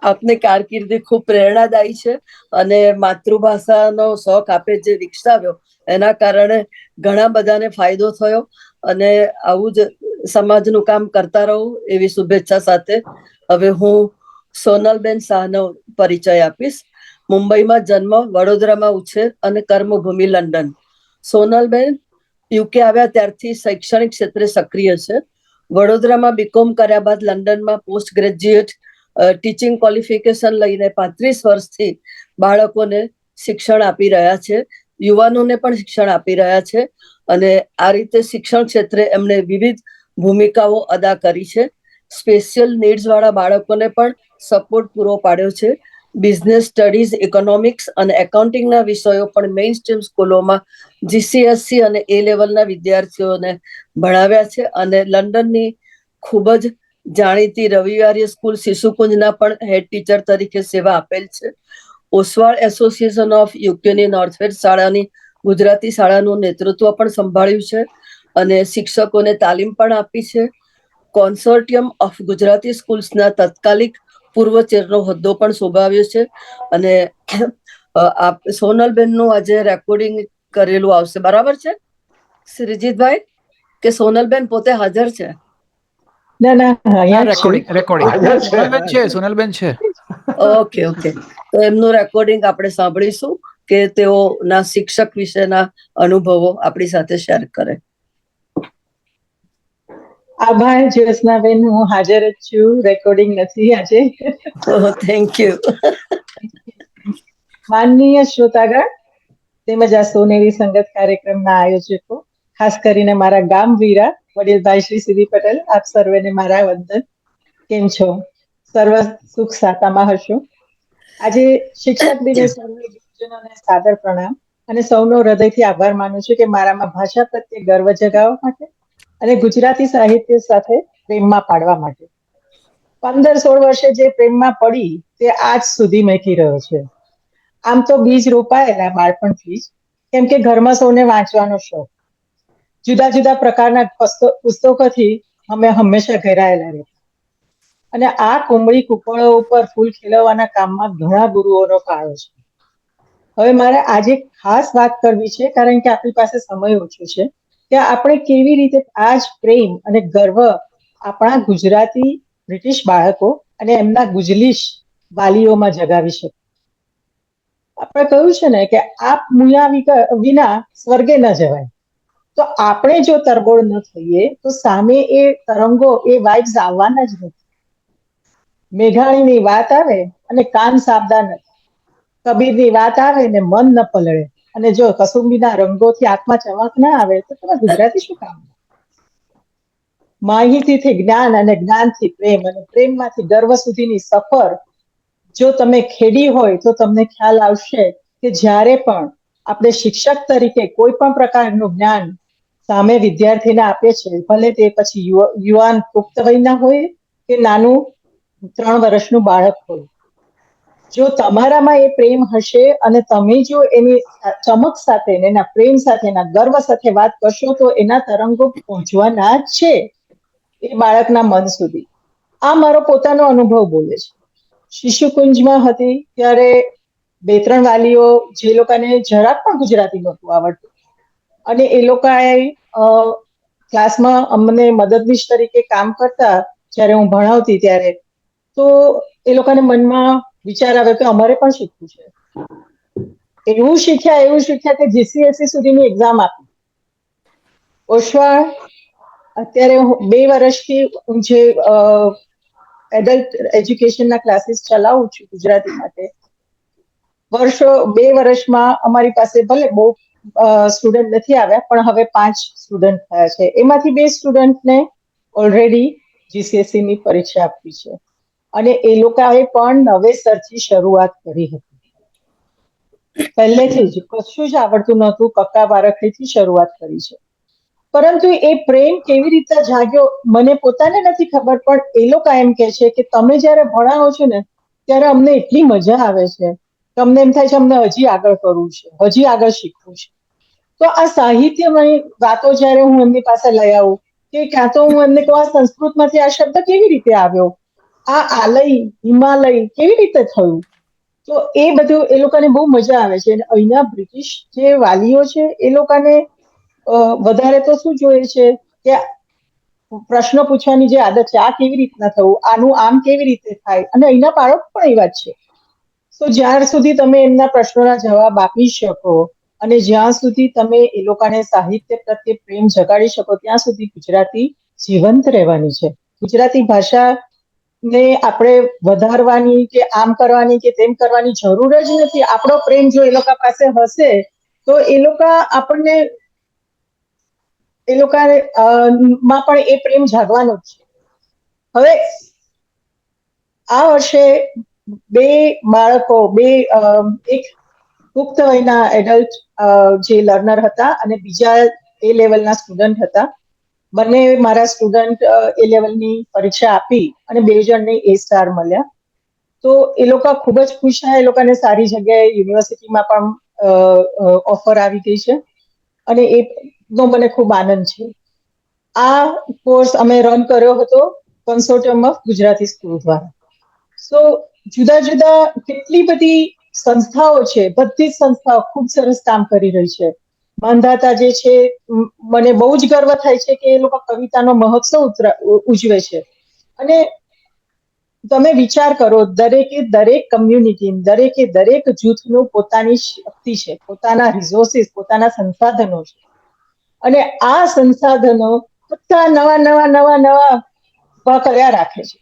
આપની કારકિર્દી ખૂબ પ્રેરણાદાયી છે અને માતૃભાષાનો શોખ આપે જે વિકસાવ્યો, એના કારણે ઘણા બધાને ફાયદો થયો. અને આવું જ સમાજનું કામ કરતા રહું એવી શુભેચ્છા સાથે હવે હું સોનલબેન શાહનો પરિચય આપીશ. મુંબઈમાં જન્મ, વડોદરામાં ઉછેર અને કર્મભૂમિ લંડન. સોનલબેન યુકે આવ્યા ત્યારથી શૈક્ષણિક ક્ષેત્રે સક્રિય છે. વડોદરામાં બીકોમ કર્યા બાદ લંડનમાં પોસ્ટ ગ્રેજ્યુએટ ટીચિંગ ક્વોલિફિકેશન લઈને 35 વર્ષથી બાળકોને શિક્ષણ આપી રહ્યા છે, યુવાનોને પણ શિક્ષણ આપી રહ્યા છે. અને આ રીતે શિક્ષણ ક્ષેત્રે એમણે વિવિધ ભૂમિકાઓ અદા કરી છે. સ્પેશિયલ નીડ્સ વાળા બાળકોને પણ સપોર્ટ પૂરો પાડ્યો છે. બિઝનેસ સ્ટડીઝ, ઇકોનોમિક્સ અને એકાઉન્ટિંગના વિષયો પણ મેઇન સ્ટ્રીમ સ્કૂલોમાં GCSE અને A લેવલના વિદ્યાર્થીઓને ભણાવ્યા છે. અને લંડનની ખૂબ જ જાણીતી રવિવારીય સ્કૂલ શિશુકુંજના પણ હેડ ટીચર તરીકે સેવા આપેલ છે. ઓસવાળ એસોસિએશન ઓફ યુકેની નોર્થવેસ્ટ શાળાની ગુજરાતી શાળાનું નેતૃત્વ પણ સંભાળ્યું છે અને શિક્ષકોને તાલીમ પણ આપી છે. કોન્સોર્ટિયમ ઓફ ગુજરાતી સ્કૂલ્સના તત્કાલિક પૂર્વ ચેરનો હોદ્દો પણ શોભાવ્યો છે. અને સોનલબેનનું આજે રેકોર્ડિંગ કરેલું આવશે, બરાબર છે શ્રીજીતભાઈ? કે સોનલબેન પોતે હાજર છે? સોનલબેન છે. ઓકે ઓકે, તો એમનું રેકોર્ડિંગ આપણે સાંભળીશું કે તેઓના શિક્ષક વિશેના અનુભવો આપણી સાથે શેર કરે. આભાર જ્યોત્સનાબેન, હું હાજર જ છું, રેકોર્ડિંગ નથી આજે. Thank you. માનનીય શ્રોતાગણ તેમજ આ સોનેરી સંગત કાર્યક્રમના આયોજકો, ખાસ કરીને મારા ગામ વીરા વડીલભાઈ શ્રી સીબી પટેલ, આપ સર્વેને મારા વંદન. કેમ છો? સર્વ સુખ સાતામાં હશો. આજે શિક્ષક દિને સર્વે ગુરુજનોને સાદર પ્રણામ અને સૌનો હૃદયથી આભાર માનું છું કે મારામાં ભાષા પ્રત્યે ગર્વ જગાવવા માટે અને ગુજરાતી સાહિત્ય સાથે પ્રેમમાં પાડવા માટે. 15-16 વર્ષે જે પ્રેમમાં પડી તે આજ સુધી મેકી રહ્યો છે. આમ તો બીજ રોપાયેલા બાળપણથી જ, કેમ કે ઘરમાં સૌને વાંચવાનો શોખ. જુદા જુદા પ્રકારના પુસ્તકોથી અમે હંમેશા ઘેરાયેલા રહેતા. અને આ કુમળી કુપળો ઉપર ફૂલ ખીલવવાના કામમાં ઘણા ગુરુઓનો ફાળો છે. હવે મારે આજે ખાસ વાત કરવી છે, કારણ કે આપણી પાસે સમય ઓછો છે, કે આપણે કેવી રીતે આ જ પ્રેમ અને ગર્વ આપણા ગુજરાતી બ્રિટિશ બાળકો અને એમના ગુજલીશ વાલીઓમાં જગાવી શકીએ. આપણે કહ્યું છે ને કે આપ મુયા વિના સ્વર્ગે ન જવાય. તો આપણે જો તરબોળ ન થઈએ તો સામે એ તરંગો, એ વાઇબ્સ આવવાના જ નથી. મેઘાણીની વાત આવે અને કાન સાબદા ન, કબીરની વાત આવે ને મન ન પલળે, અને જો કસુંબીના રંગોથી આત્મા ચમક ના આવે તો તમે ગુજરાતી શું કામ? માહિતીથી જ્ઞાન અને જ્ઞાનથી પ્રેમ અને પ્રેમમાંથી ગર્વ સુધીની સફર જો તમે ખેડી હોય તો તમને ખ્યાલ આવશે કે જ્યારે પણ આપણે શિક્ષક તરીકે કોઈ પણ પ્રકારનું જ્ઞાન સામે વિદ્યાર્થીને આપે છે, ભલે તે પછી યુવાન પુખ્ત વયના હોય કે નાનું 3 વર્ષનું બાળક હોય, જો તમારામાં એ પ્રેમ હશે અને તમે જો એની ચમક સાથે એના પ્રેમ સાથે એના ગર્વ સાથે વાત કરશો તો એના તરંગો પહોંચવાના જ છે એ બાળકના મન સુધી. આ મારો પોતાનો અનુભવ બોલે છે. શિશુકુંજમાં હતી ત્યારે 2-3 વાલીઓ જે લોકોને જરાક પણ ગુજરાતી નહોતું આવડતું અને એ લોકોએ ક્લાસમાં અમને મદદનીશ તરીકે કામ કરતા જ્યારે હું ભણાવતી ત્યારે, તો એ લોકોને મનમાં વિચાર આવ્યો કે અમારે પણ શીખવું છે. એવું શીખ્યા કે જીસીએસસી સુધીની એક્ઝામ આપી. ઓશવાળ અત્યારે 2 વર્ષથી હું જે એડલ્ટ એજ્યુકેશનના ક્લાસીસ ચલાવું છું ગુજરાતી માટે, 2 વર્ષમાં અમારી પાસે ભલે બહુ સ્ટુડન્ટ નથી આવ્યા પણ હવે 5 સ્ટુડન્ટ થયા છે. એમાંથી 2 સ્ટુડન્ટને ઓલરેડી જીસીએસસી ની પરીક્ષા આપી છે અને એ લોકોએ પણ નવેસરથી શરૂઆત કરી હતી. પહેલેથી જ કશું જ આવડતું નહોતું, કક્કા બારખડીથી શરૂઆત કરી છે. પરંતુ એ પ્રેમ કેવી રીતે જાગ્યો મને પોતાને નથી ખબર, પણ એ લોકો એમ કે છે કે તમે જ્યારે ભણાવો છો ને ત્યારે અમને એટલી મજા આવે છે કે અમને એમ થાય છે અમને હજી આગળ કરવું છે, હજી આગળ શીખવું છે. તો આ સાહિત્યમય વાતો જ્યારે હું એમની પાસે લઈ આવું કે ક્યાં તો હું એમને કહું આ સંસ્કૃતમાંથી આ શબ્દ કેવી રીતે આવ્યો, આ આલય હિમાલય કેવી રીતે થયું, તો એ બધું એ લોકોને બહુ મજા આવે છે. અને અહીંના બ્રિટિશ જે વાલીઓ છે એ લોકોને વધારે તો શું જોઈએ છે કે પ્રશ્નો પૂછવાની જે આદત છે, આ કેવી રીતના થવું, આનું આમ કેવી રીતે થાય, અને અહીંના બાળકો પણ એવા જ છે. તો જ્યાર સુધી તમે એમના પ્રશ્નોના જવાબ આપી શકો અને જ્યાં સુધી તમે એ લોકોને સાહિત્ય પ્રત્યે પ્રેમ જગાડી શકો ત્યાં સુધી ગુજરાતી જીવંત રહેવાની છે. ગુજરાતી ભાષાને આપણે વધારવાની કે આમ કરવાની કે તેમ કરવાની જરૂર જ નથી. આપણો પ્રેમ જો એ લોકો પાસે હશે તો એ લોકો આપણને એ લોકો માં પણ એ પ્રેમ જાગવાનો જ છે. હવે આ વર્ષે 2 બાળકો એક પુખ્ત વયના એડલ્ટ જે લર્નર હતા અને બીજા એ લેવલના સ્ટુડન્ટ હતા. બંને મારા સ્ટુડન્ટ એ લેવલની પરીક્ષા આપી અને 2 જણને A* મળ્યા. તો એ લોકો ખૂબ જ ખુશ થયા. એ લોકોને સારી જગ્યાએ યુનિવર્સિટીમાં પણ ઓફર આવી ગઈ છે અને એનો મને ખૂબ આનંદ છે. આ કોર્સ અમે રન કર્યો હતો કન્સોર્ટિયમ ઓફ ગુજરાતી સ્કૂલ દ્વારા. સો જુદા જુદા કેટલી બધી સંસ્થાઓ છે, બધી જ સંસ્થાઓ ખૂબ સરસ કામ કરી રહી છે. માંધાતા જે છે મને બહુ જ ગર્વ થાય છે કે એ લોકો કવિતાનો મહોત્સવ ઉજવે છે. અને તમે વિચાર કરો, દરેક કમ્યુનિટી, દરેક જૂથનું પોતાની શક્તિ છે, પોતાના રિસોર્સિસ, પોતાના સંસાધનો છે અને આ સંસાધનો બધા નવા કર્યા રાખે છે.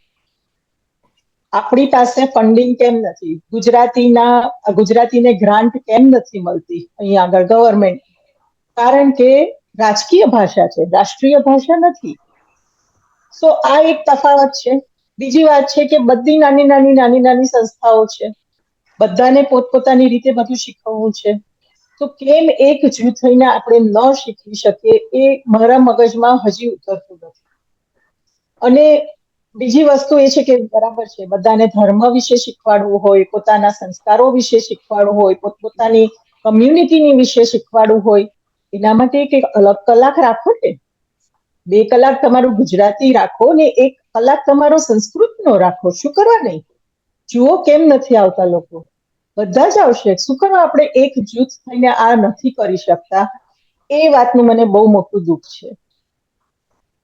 આપણી પાસે ફંડિંગ કેમ નથી? ગુજરાતીને ગ્રાન્ટ કેમ નથી મળતી અહીં આગળ ગવર્મેન્ટ? કારણ કે રાજકીય ભાષા છે, રાષ્ટ્રીય ભાષા નથી. સો આ એક તફાવત છે. બીજી વાત છે કે બધી નાની સંસ્થાઓ છે, બધાને પોતપોતાની રીતે બધું શીખવવું છે. તો કેમ એક જૂથ થઈને આપણે ન શીખવી શકીએ એ મારા મગજમાં હજી ઉતરતું નથી. અને બીજી વસ્તુ એ છે કે બરાબર છે, બધાને ધર્મ વિશે શીખવાડવું હોય, પોતાના સંસ્કારો વિશે શીખવાડવું હોય, પોતપોતાની કમ્યુનિટીની વિશે શીખવાડવું હોય, એના માટે એક અલગ કલાક રાખો ને. 2 કલાક તમારું ગુજરાતી રાખો ને 1 કલાક તમારો સંસ્કૃતનો રાખો. શું કરવા નહીં? જુઓ કેમ નથી આવતા લોકો? બધા જ આવશે. શું કરવા આપણે એક જૂથ થઈને આ નથી કરી શકતા? એ વાતનું મને બહુ મોટું દુઃખ છે.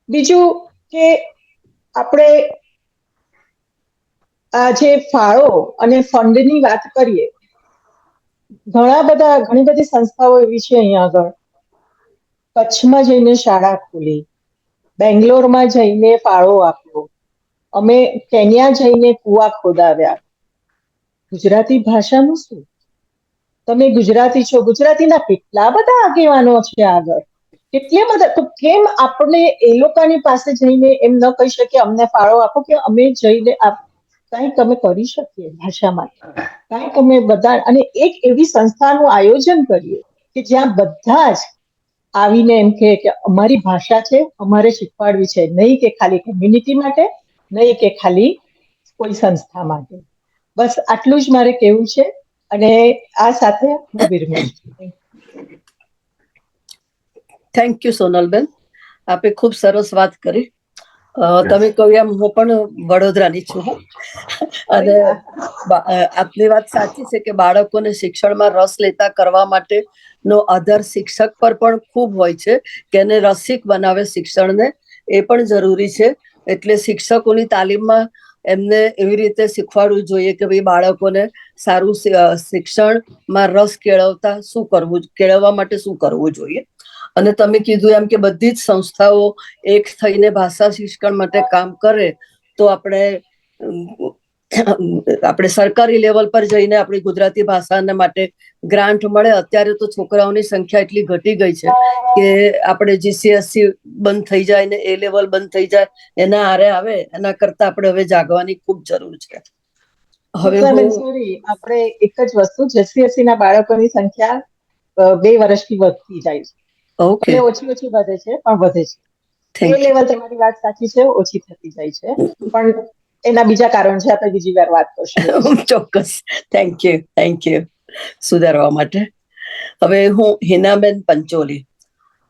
બીજું કે આપણે આ જે ફાળો અને ફંડની વાત કરીએ, ઘણી બધી સંસ્થાઓ એવી છે અહીંયા આગળ. કચ્છમાં જઈને શાળા ખોલી, બેંગ્લોરમાં જઈને ફાળો આપ્યો, અમે કેન્યા જઈને કુવા ખોદાવ્યા. ગુજરાતી ભાષાનું શું? તમે ગુજરાતી છો, ગુજરાતીના કેટલા બધા આગેવાનો છે આગળ, કેટલા બધા. તો કેમ આપણે એ લોકોની પાસે જઈને એમ ન કહી શકીએ અમને ફાળો આપો, કે અમે જઈને કંઈક અમે કરી શકીએ ભાષા માટે, કંઈક અમે બધા, અને એક એવી સંસ્થાનું આયોજન કરીએ કે જ્યાં બધા જ આવીને એમ કે અમારી ભાષા છે, અમારે શીખવાડવી છે. નહીં કે ખાલી કમ્યુનિટી માટે, નહીં કે ખાલી કોઈ સંસ્થા માટે. બસ આટલું જ મારે કહેવું છે અને આ સાથે હું વિરમું છું. થેન્ક યુ સોનલબેન, આપે ખૂબ સરસ વાત કરી. તમે કહ્યું એમ હું પણ વડોદરાની છું અને આપની વાત સાચી છે કે બાળકોને શિક્ષણમાં રસ લેતા કરવા માટે નો આધાર શિક્ષક પર પણ ખૂબ હોય છે કે એને રસિક બનાવે શિક્ષણને, એ પણ જરૂરી છે. એટલે શિક્ષકોની તાલીમમાં એમને એવી રીતે શીખવાડવું જોઈએ કે ભાઈ બાળકોને સારું શિક્ષણમાં રસ કેળવવા માટે શું કરવું જોઈએ. અને તમે કીધું એમ કે બધી જ સંસ્થાઓ એક થઈને ભાષા શિક્ષણ માટે કામ કરે તો આપણે સરકારી લેવલ પર જઈને આપણી ગુજરાતી ભાષાને માટે ગ્રાન્ટ મળે. અત્યારે તો છોકરાઓની સંખ્યા એટલી ઘટી ગઈ છે કે આપણે GCSE બંધ થઈ જાય ને A લેવલ બંધ થઈ જાય એના આરે આવે, એના કરતા આપણે હવે જાગવાની ખૂબ જરૂર છે. હવે સોરી, આપણે એક જ વસ્તુ, GCSE ના બાળકોની સંખ્યા 2 વર્ષથી વધતી જાય છે. ઓકે, ઓછી વધે છે પણ વધે છે. એ લેવલ તમારી વાત સાચી છે, ઓછી થતી જાય છે, પણ એના બીજા કારણ છે, આપણે બીજી વાર વાત કરશું. ચોક્કસ. થેન્ક યુ સુધારવા માટે. હવે હું હિનાબેન પંચોલી,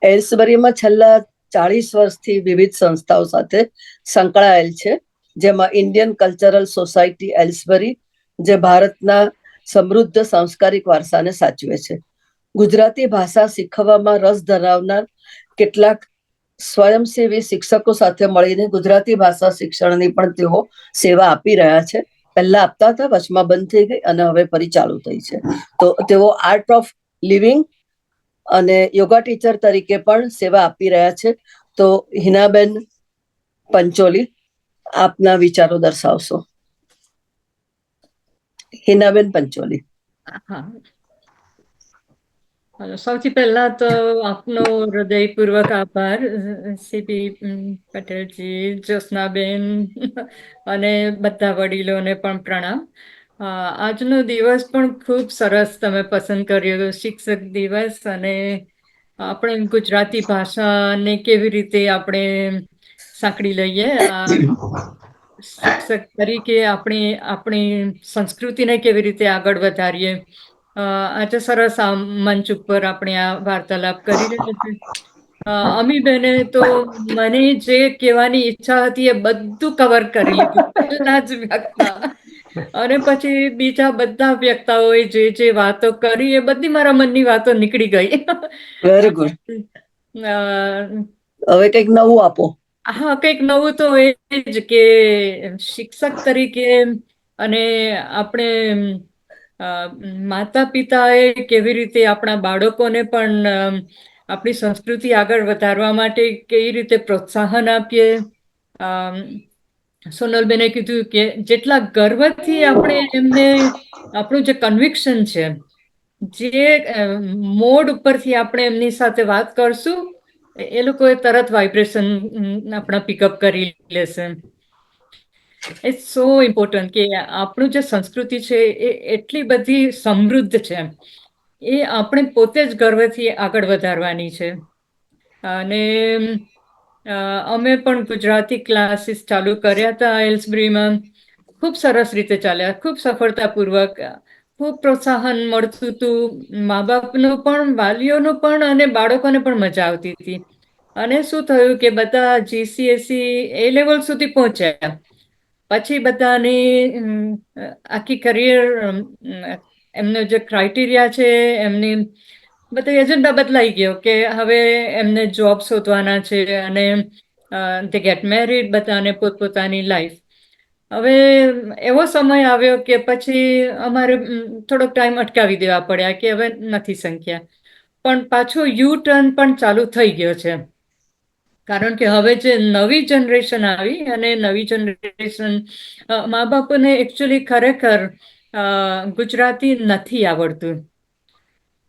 એલ્સબરીમાં છેલ્લા 40 વર્ષથી વિવિધ સંસ્થાઓ સાથે સંકળાયેલ છે, જેમાં ઇન્ડિયન કલ્ચરલ સોસાયટી એલ્સબરી, જે ભારતના સમૃદ્ધ સાંસ્કૃતિક વારસાને સાચવે છે. ગુજરાતી ભાષા શીખવવામાં રસ ધરાવનાર કેટલાક સ્વયંસેવી શિક્ષકો સાથે મળીને ગુજરાતી ભાષા શિક્ષણની પણ તેઓ સેવા આપી રહ્યા છે. પહેલા આપતા હતા, વચમાં બંધ થઈ ગઈ અને હવે ફરી ચાલુ થઈ છે. તો તેઓ આર્ટ ઓફ લિવિંગ અને યોગા ટીચર તરીકે પણ સેવા આપી રહ્યા છે. તો હિનાબેન પંચોલી, આપના વિચારો દર્શાવશો. હિનાબેન પંચોલી. હા, સૌથી પહેલા તો આપનો હૃદયપૂર્વક આભાર સીપી પટેલજી, જ્યોત્સનાબેન અને બધા વડીલોને પણ પ્રણામ. આજનો દિવસ પણ ખૂબ સરસ તમે પસંદ કર્યો, શિક્ષક દિવસ, અને આપણે ગુજરાતી ભાષાને કેવી રીતે આપણે સાંકળી લઈએ. શિક્ષક તરીકે આપણી સંસ્કૃતિને કેવી રીતે આગળ વધારીએ. આજે સરસ મંચ ઉપર આપણે આ વાર્તાલાપ કરી રહ્યા છીએ. અમીબેને તો મને જે કહેવાની ઈચ્છા હતી એ બધું કવર કરી લીધું પહેલા જ વ્યક્તા, અને પછી બીજા બધા વ્યક્તાઓએ જે વાતો કરી એ બધી મારા મનની વાતો નીકળી ગઈ. Very good. હવે કંઈક નવું આપો. હા, કંઈક નવું તો એ જ કે શિક્ષક તરીકે અને આપણે માતા પિતાએ કેવી રીતે આપણા બાળકોને પણ આપણી સંસ્કૃતિ આગળ વધારવા માટે કેવી રીતે પ્રોત્સાહન આપીએ. સોનલબેને કીધું કે જેટલા ગર્વથી આપણે એમને આપણું જે કન્વિક્શન છે, જે મોડ ઉપરથી આપણે એમની સાથે વાત કરશું, એ લોકોએ તરત વાઇબ્રેશન આપણા પિકઅપ કરી લેશે. ઇટ્સ સો ઇમ્પોર્ટન્ટ કે આપણું જે સંસ્કૃતિ છે એ એટલી બધી સમૃદ્ધ છે, એ આપણે પોતે જ ગર્વથી આગળ વધારવાની છે. અને અમે પણ ગુજરાતી ક્લાસીસ ચાલુ કર્યા હતા એલ્સબ્રીમાં. ખૂબ સરસ રીતે ચાલ્યા, ખૂબ સફળતાપૂર્વક, ખૂબ પ્રોત્સાહન મળતું હતું, મા બાપનું પણ, વાલીઓનું પણ, અને બાળકોને પણ મજા આવતી હતી. અને શું થયું કે બધા GCSE A લેવલ સુધી પહોંચ્યા, પછી બધાની આખી કરિયર, એમનો જે ક્રાઇટેરિયા છે, એમની બધા એજન્ડા બદલાઈ ગયો કે હવે એમને જોબ શોધવાના છે અને તે ગેટ મેરીડ, બધાને પોતપોતાની લાઈફ. હવે એવો સમય આવ્યો કે પછી અમારે થોડોક ટાઈમ અટકાવી દેવા પડ્યા કે હવે નથી સંખ્યા. પણ પાછો U-ટર્ન પણ ચાલુ થઈ ગયો છે, કારણ કે હવે જે નવી જનરેશન આવી, અને નવી જનરેશન મા બાપને એકચ્યુઅલી ખરેખર ગુજરાતી નથી આવડતું,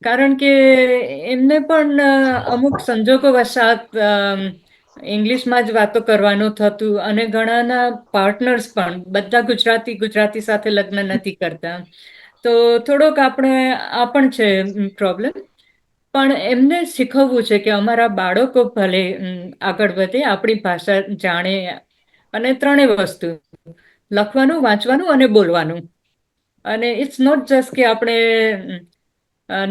કારણ કે એમને પણ અમુક સંજોગો વશાત ઇંગ્લિશમાં જ વાતો કરવાનું થતું, અને ઘણાના પાર્ટનર્સ પણ બધા ગુજરાતી સાથે લગ્ન નથી કરતા. તો થોડોક આપણે આ પણ છે પ્રોબ્લેમ. પણ એમને શીખવવું છે કે અમારા બાળકો ભલે આગળ વધે, આપણી ભાષા જાણે, અને ત્રણેય વસ્તુ, લખવાનું, વાંચવાનું અને બોલવાનું, અને ઇટ્સ નોટ જસ્ટ કે આપણે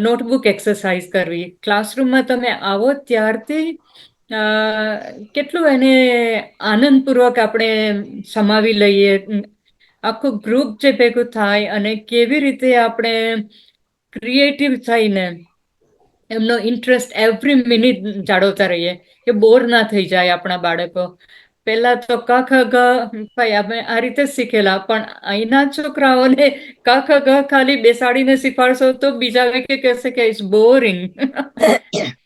નોટબુક એક્સરસાઇઝ કરવી. ક્લાસરૂમમાં તમે આવો ત્યારથી કેટલું એને આનંદપૂર્વક આપણે સમાવી લઈએ. આખું ગ્રુપ જે ભેગું થાય અને કેવી રીતે આપણે ક્રિએટિવ થઈને એમનો ઇન્ટરેસ્ટ એવરી મિનિટ જાળવતા રહીએ કે બોર ના થઈ જાય આપણા બાળકો. પહેલા તો ક ખ ગ ભાઈ આપણે આ રીતે જ શીખેલા, પણ અહીંના છોકરાઓને ક ખ ગ ખાલી બેસાડીને શીખવાડશો તો બીજા વ્યક્તિ કહેશે કે ઇટ્સ બોરિંગ.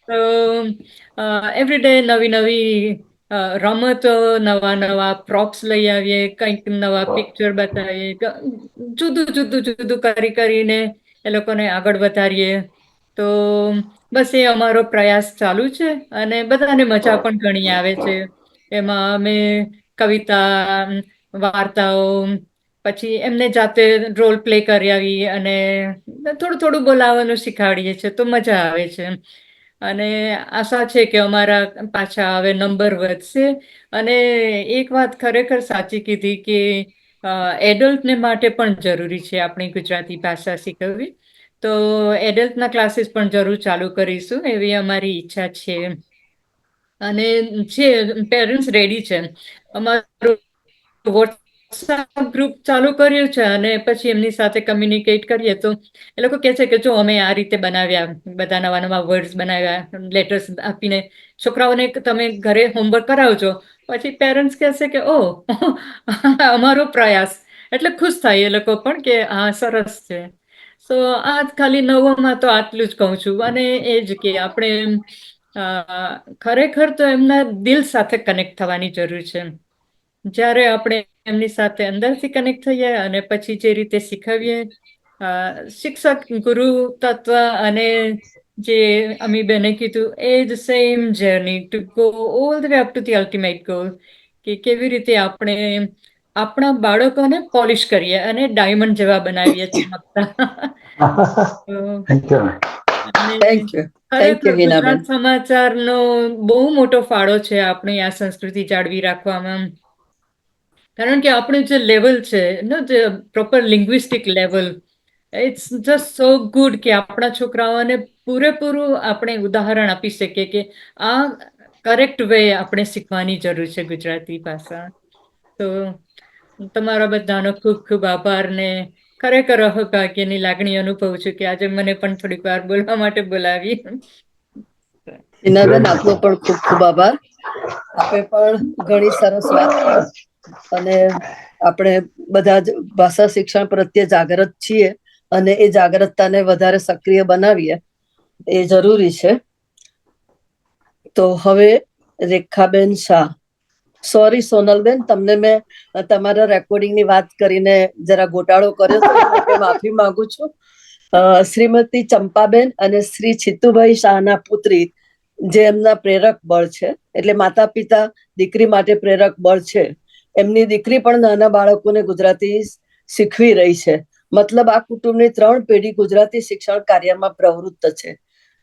તો એવરી ડે નવી નવી રમતો, નવા નવા પ્રોપ્સ લઈ આવીએ, કંઈક નવા પિક્ચર બતાવીએ, જુદું જુદું જુદું કરીને એ લોકોને આગળ વધારીએ. તો બસ એ અમારો પ્રયાસ ચાલુ છે અને બધાને મજા પણ ઘણી આવે છે. એમાં અમે કવિતા, વાર્તાઓ, પછી એમને જાતે રોલ પ્લે કરાવી અને થોડું થોડું બોલાવવાનું શીખવાડીએ છીએ, તો મજા આવે છે. અને આશા છે કે અમારા પાછા હવે નંબર વધશે. અને એક વાત ખરેખર સાચી કીધી કે એડલ્ટને માટે પણ જરૂરી છે આપણી ગુજરાતી ભાષા શીખવવી. તો એડલ્ટના ક્લાસીસ પણ જરૂર ચાલુ કરીશું, એવી અમારી ઈચ્છા છે. અને છે પેરેન્ટ્સ રેડી છે. અમારું વોટ્સએપ ગ્રુપ ચાલુ કર્યું છે અને પછી એમની સાથે કમ્યુનિકેટ કરીએ તો એ લોકો કહે છે કે જો અમે આ રીતે બનાવ્યા, બધા નવા નવા વર્ડ્સ બનાવ્યા, લેટર્સ આપીને છોકરાઓને તમે ઘરે હોમવર્ક કરાવજો. પછી પેરેન્ટ્સ કહેશે કે ઓ અમારો પ્રયાસ, એટલે ખુશ થાય એ લોકો પણ કે હા સરસ છે. સો આ ખાલી નવમાં તો આટલું જ કહું છું. અને એ જ કે આપણે ખરેખર તો એમના દિલ સાથે કનેક્ટ થવાની જરૂર છે. જ્યારે આપણે એમની સાથે અંદરથી કનેક્ટ થઈએ અને પછી જે રીતે શીખવીએ, શિક્ષક ગુરુ તત્વ અને જે અમીબેને કીધું એ જ same journey to go all the way up to the ultimate goal, કે કેવી રીતે આપણે આપણા બાળકોને પોલિશ કરીએ અને ડાયમંડ જેવા બનાવીએ ચમકતા. Thank you. અને થેન્ક યુ ખરેખર હિનાબેન. ગુજરાત સમાચારનો બહુ મોટો ફાળો છે આપણી આ સંસ્કૃતિ જાળવી રાખવામાં. કારણ કે આપણું જે લેવલ છે ને, જે proper linguistic level, it's just so good કે આપણા છોકરાઓને પૂરેપૂરું આપણે ઉદાહરણ આપી શકીએ કે આ કરેક્ટ વે આપણે શીખવાની જરૂર છે ગુજરાતી ભાષા. તો તમારા બધાનો ખૂબ ખૂબ આભાર. ને ખરેખર ભાગ્યની લાગણી અનુભવું છું કે આજે મને પણ થોડીક વાર બોલવા માટે બોલાવી. હિનાબેન, આપનો પણ ખૂબ ખૂબ આભાર. આપે પણ ઘણી સરસ વાત કરી અને આપણે બધા જ ભાષા શિક્ષણ પ્રત્યે જાગૃત છીએ અને એ જાગૃતતાને વધારે સક્રિય બનાવીએ એ જરૂરી છે. તો હવે રેખાબેન શાહ. સોરી સોનલબેન, તમને મેં તમારા રેકોર્ડિંગની વાત કરીને જરા ગોટાળો કર્યો તો એ માટે માફી માંગુ છું. શ્રીમતી ચંપાબેન અને શ્રી છીતુભાઈ શાહના પુત્રી, જે એમના પ્રેરક બળ છે, એટલે માતા પિતા દીકરી માટે પ્રેરક બળ છે. એમની દીકરી પણ નાના બાળકોને ગુજરાતી શીખવી રહી છે. મતલબ આ કુટુંબની 3 પેઢી ગુજરાતી શિક્ષણ કાર્યમાં પ્રવૃત્ત છે.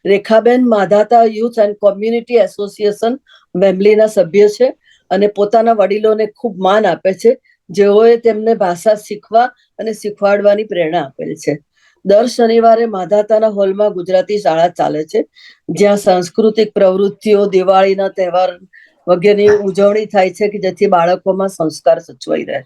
રેખાબેન Mandhata youth and community association વેમ્બલીના સભ્ય છે અને પોતાના વડીલોને ખૂબ માન આપે છે, જેઓએ તેમને ભાષા શીખવા અને શીખવાડવાની પ્રેરણા આપેલ છે. દર શનિવારે માધાતાના હોલમાં ગુજરાતી શાળા ચાલે છે, જ્યાં સાંસ્કૃતિક પ્રવૃત્તિઓ, દિવાળીના તહેવાર વગેરેની ઉજવણી થાય છે કે જેથી બાળકોમાં સંસ્કાર સચવાઈ રહે.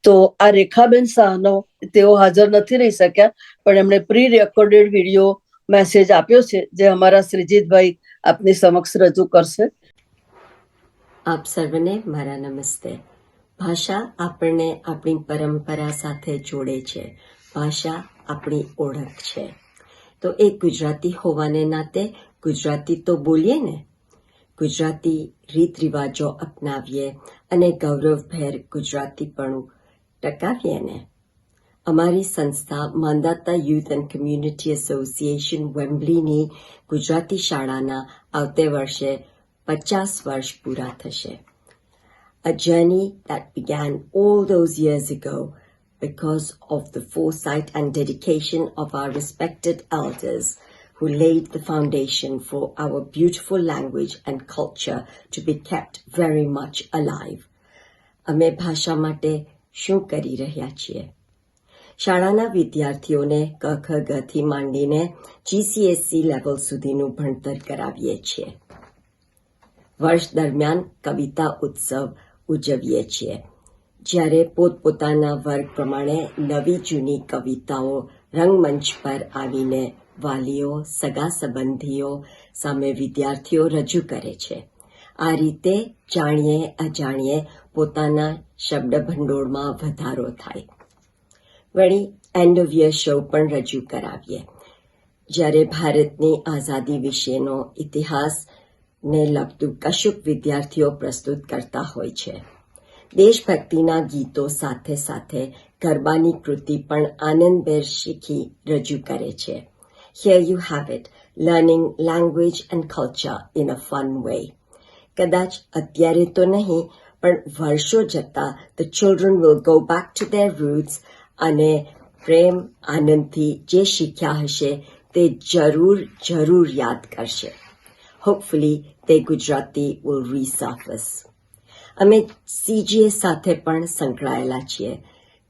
તો આ રેખાબેન શાહનો, તેઓ હાજર નથી રહી શક્યા, પણ એમણે પ્રી રેકોર્ડેડ વિડીયો મેસેજ આપ્યો છે, જે અમારા શ્રીજીતભાઈ આપની સમક્ષ રજૂ કરશે. આપ સર્વને મારા નમસ્તે. ભાષા આપણને આપણી પરંપરા સાથે જોડે છે. ભાષા આપણી ઓળખ છે. તો એક ગુજરાતી હોવાને નાતે ગુજરાતી તો બોલીએ ને, ગુજરાતી રીત રિવાજો અપનાવીએ અને ગૌરવભેર ગુજરાતીપણું ટકાવીએ ને. અમારી સંસ્થા Mandhata youth and community association વેમ્બલીની ગુજરાતી શાળાના આવતે વર્ષે 50 વર્ષ પૂરા થશે. A journey that began all those years ago because of the foresight and dedication of our respected elders who laid the foundation for our beautiful language and culture to be kept very much alive. અમે ભાષા માટે શું કરી રહ્યા છીએ? શાળાના વિદ્યાર્થીઓને ક ખ ગ થી માંડીને GCSE લેવલ સુધીનું ભણતર કરાવીએ છીએ. વર્ષ દરમિયાન કવિતા ઉત્સવ ઉજવીએ છીએ, જ્યારે પોતપોતાના વર્ગ પ્રમાણે નવી જૂની કવિતાઓ રંગમંચ પર આવીને વાલીઓ, સગા સંબંધીઓ સામે વિદ્યાર્થીઓ રજૂ કરે છે. આ રીતે જાણીએ અજાણીએ પોતાના શબ્દ ભંડોળમાં વધારો થાય. વળી એન્ડ ઓફ યર શો પણ રજૂ કરાવીએ, જ્યારે ભારતની આઝાદી વિશેનો ઇતિહાસને લગતું કશુંક વિદ્યાર્થીઓ પ્રસ્તુત કરતા હોય છે. દેશભક્તિના ગીતો સાથે સાથે ગરબાની કૃતિ પણ આનંદભેર શીખી રજૂ કરે છે. Here you have it, learning language and culture in a fun way. કદાચ અત્યારે તો નહીં, પણ વર્ષો જતા the children will go back to their roots અને પ્રેમ આનંદથી જે શીખ્યા હશે તે જરૂર યાદ કરશે. Hopefully they Gujarati will resurface. અમે CGA સાથે પણ સંકળાયેલા છીએ.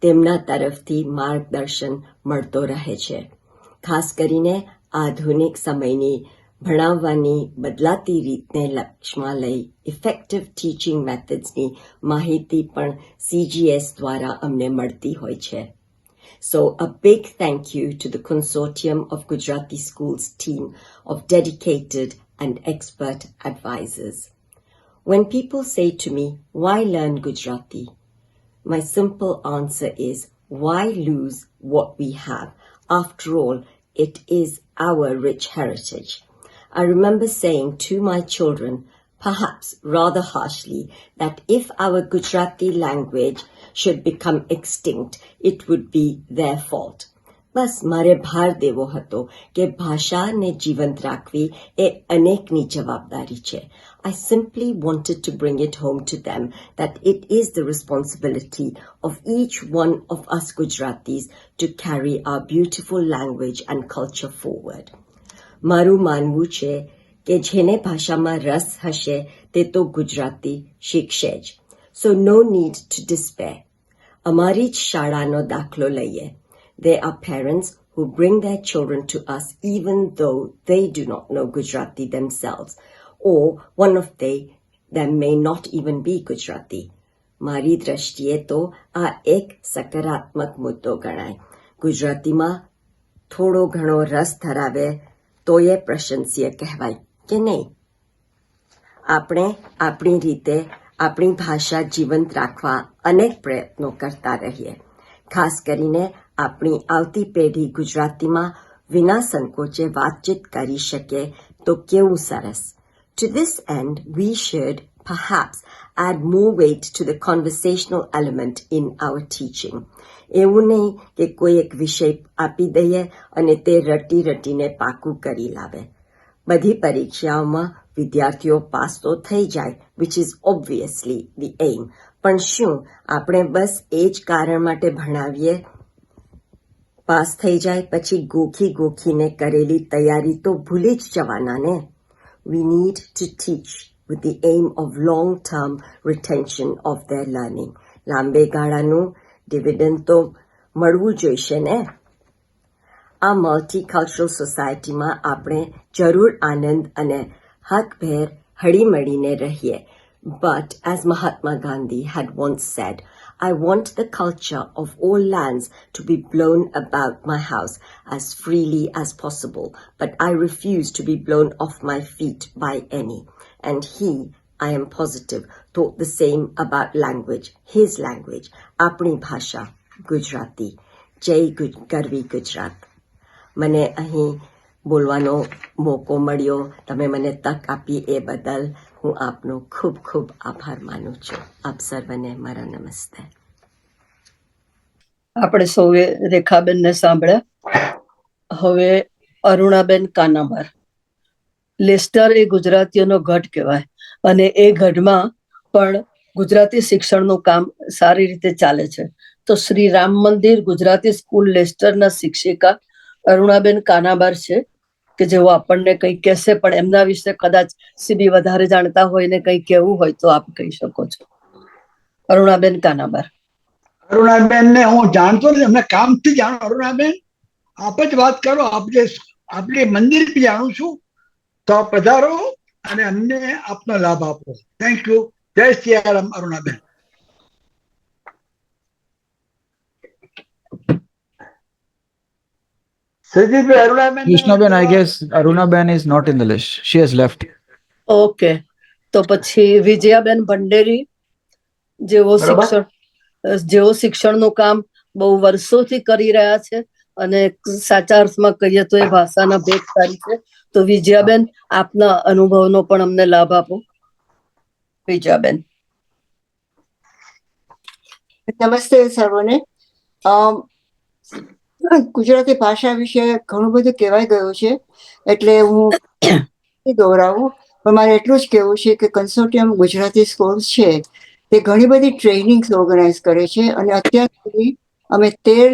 તેમના તરફથી માર્ગદર્શન મળતો રહે છે. ખાસ કરીને આધુનિક સમયની ભણાવવાની બદલાતી રીતને લક્ષમાં લઈ ઇફેક્ટિવ ટીચિંગ મેથડ્સની માહિતી પણ CGS દ્વારા અમને મળતી હોય છે. So a big thank you to the Consortium of Gujarati Schools team of dedicated and expert advisors. When people say to me, why learn Gujarati? My simple answer is, why lose what we have? After all, it is our rich heritage. I remember saying to my children, perhaps rather harshly, that if our Gujarati language should become extinct, it would be their fault. બસ મારે ભાર દેવો હતો કે ભાષાને જીવંત રાખવી એ અનેકની જવાબદારી છે. I simply wanted to bring it home to them that it is the responsibility of each one of us Gujaratis to carry our beautiful language and culture forward. મારું માનવું છે કે જેને ભાષામાં રસ હશે તે તો ગુજરાતી શીખશે જ. So no need to despair. અમારી જ શાળાનો દાખલો લઈએ. There are parents who bring their children to us even though they do not know Gujarati themselves, or one of them may not even be Gujarati. મારી દ્રષ્ટિએ તો આ એક સકારાત્મક મુદ્દો ગણાય. ગુજરાતીમાં થોડો ઘણો રસ ધરાવે તો એ પ્રશંસીય કહેવાય કે નહીં? આપણે આપણી રીતે આપણી ભાષા જીવંત રાખવા અનેક પ્રયત્નો કરતા રહીએ. ખાસ કરીને આપણી આવતી પેઢી ગુજરાતીમાં વિના સંકોચે વાતચીત કરી શકે તો કેવું સરસ. To this end, we should perhaps add more weight to the conversational element in our teaching. એવું નહીં કે કોઈ એક વિષય આપી દઈએ અને તે રટીને પાકું કરી લાવે. બધી પરીક્ષાઓમાં વિદ્યાર્થીઓ પાસ તો થઈ જાય, which is obviously the aim. પણ શું આપણે બસ એ જ કારણ માટે ભણાવીએ? પાસ થઈ જાય પછી ગોખીને કરેલી તૈયારી તો ભૂલી જ જવાના ને. We need to teach with the aim of long-term retention of their learning. લાંબે ગાળાનું ડિવિડન્ડ તો મળવું જોઈશે ને. આ મલ્ટીકલ્ચરલ સોસાયટીમાં આપણે જરૂર આનંદ અને હકભેર હળીમળીને રહીએ. But as Mahatma Gandhi had once said, I want the culture of all lands to be blown about my house as freely as possible, but I refuse to be blown off my feet by any. And he, I am positive, thought the same about language, his language, apni bhasha, Gujarati. Jai Garvi Gujarat. મને અહીં બોલવાનો મોકો મળ્યો, તમે મને તક આપી એ બદલ હું આપનો ખૂબ ખૂબ આભાર માનું છું. આપ સર્વને મારા નમસ્તે. આપણે સૌએ રેખાબેનને સાંભળ્યા. હવે અરુણાબેન કાનાબાર. લેસ્ટર એ ગુજરાતીઓનો ગઢ કહેવાય અને એ ગઢમાં પણ ગુજરાતી શિક્ષણનું કામ સારી રીતે ચાલે છે. તો શ્રી રામ મંદિર ગુજરાતી સ્કૂલ લેસ્ટરના શિક્ષિકા અરુણાબેન કાનાબાર છે કે જેઓ આપણને કંઈ કહેશે, પણ એમના વિશે કદાચ સીબી વધારે જાણતા હોય ને કંઈ કહેવું હોય તો આપ કહી શકો છો. અરુણાબેન કાનાબાર. અરુણાબેન ને હું જાણતો નથી, એમને કામથી જાણું. અરુણાબેન, આપ જ વાત કરો. આપણે મંદિરથી જાણું છું, તો આપ પધારો અને અમને આપનો લાભ આપો. Thank you. જય સિયારામ અરુણાબેન. સજીભાઈ, અરુણાબેન Krishnaben, I guess Arunaben is not in the list. She has left. Okay, તો પછી વિજયાબેન ભંડેરી, જેઓ શિક્ષણનું કામ બહુ વર્ષોથી કરી રહ્યા છે અને સાચા અર્થમાં કહીએ તો એ ભાષાના ભેખધારી છે. તો વિજયાબેન, આપના અનુભવનો પણ અમને લાભ આપો. વિજયાબેન. નમસ્તે સર્વને. ગુજરાતી ભાષા વિશે ઘણું બધું કહેવાય ગયું છે, એટલે હું દોહરાવું, પણ મારે એટલું જ કહેવું છે કે કન્સોર્ટિયમ ગુજરાતી સ્કૂલ છે તે ઘણી બધી ટ્રેનિંગ્સ ઓર્ગેનાઇઝ કરે છે અને અત્યાર સુધી અમે 13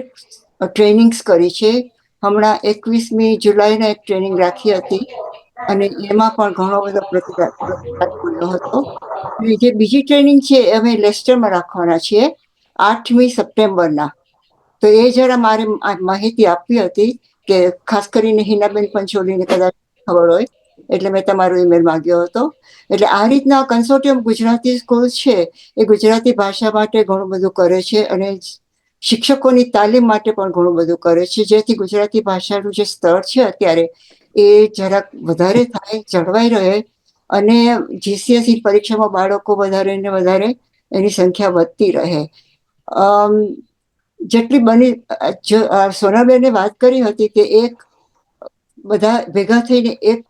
ટ્રેનિંગ્સ કરી છે. હમણાં 21મી જુલાઈના એક ટ્રેનિંગ રાખી હતી અને એમાં પણ ઘણો બધો પ્રતિસાદ મળ્યો હતો. જે બીજી ટ્રેનિંગ છે એ અમે લેસ્ટરમાં રાખવાના છીએ 8મી સપ્ટેમ્બરના. તો એ જરા મારે માહિતી આપવી હતી કે ખાસ કરીને હિનાબેન પંચોલીને કદાચ ખબર હોય એટલે મેં તમારો ઈમેલ માંગ્યો હતો. એટલે આ રીતના કન્સોર્ટિયમ ગુજરાતી સ્કૂલ છે એ ગુજરાતી ભાષા માટે ઘણું બધું કરે છે અને શિક્ષકોની તાલીમ માટે પણ ઘણું બધું કરે છે, જેથી ગુજરાતી ભાષાનું જે સ્તર છે અત્યારે એ જરાક વધારે થાય, જળવાઈ રહે અને GCSE પરીક્ષામાં બાળકો વધારે ને વધારે એની સંખ્યા વધતી રહે. જેટલી બની સોનાબેને વાત કરી હતી કે એક બધા ભેગા થઈને એક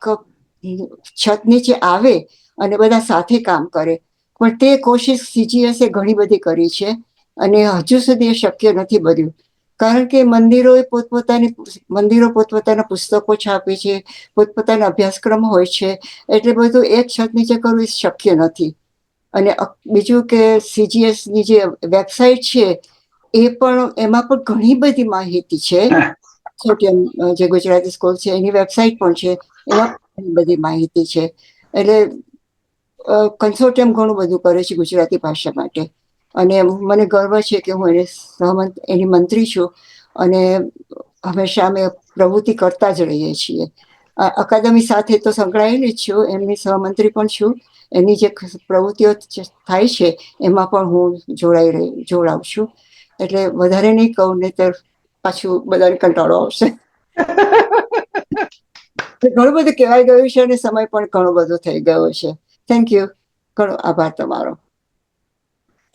છત નીચે આવે અને બધા સાથે કામ કરે, પણ તે કોશિશ CGSએ ઘણી બધી કરી છે અને હજુ સુધી એ શક્ય નથી બન્યું. કારણ કે મંદિરો પોતપોતાના પુસ્તકો છાપે છે, પોતપોતાના અભ્યાસક્રમ હોય છે, એટલે બધું એક છત નીચે કરવું શક્ય નથી. અને બીજું કે CGSની જે વેબસાઇટ છે એમાં પણ ઘણી બધી માહિતી છે. જે ગુજરાતી સ્કૂલ છે એની વેબસાઇટ પણ છે, એમાં ઘણી બધી માહિતી છે. એટલે કન્સોર્ટિયમ ઘણું બધું કરે છે ગુજરાતી ભાષા માટે અને મને ગર્વ છે કે હું એની મંત્રી છું અને હંમેશા અમે પ્રવૃત્તિ કરતા જ રહીએ છીએ. અકાદમી સાથે તો સંકળાયેલી જ છું, એમની સહમંત્રી પણ છું. એની જે પ્રવૃત્તિઓ થાય છે એમાં પણ હું જોડાઉં છું. એટલે વધારે નહીં કહું, નહીંતર પાછું બધાને કંટાળો આવશે. ઘણું બધું કહેવાય ગયું છે અને સમય પણ ઘણો બધો થઈ ગયો છે. Thank you. ઘણો આભાર તમારો.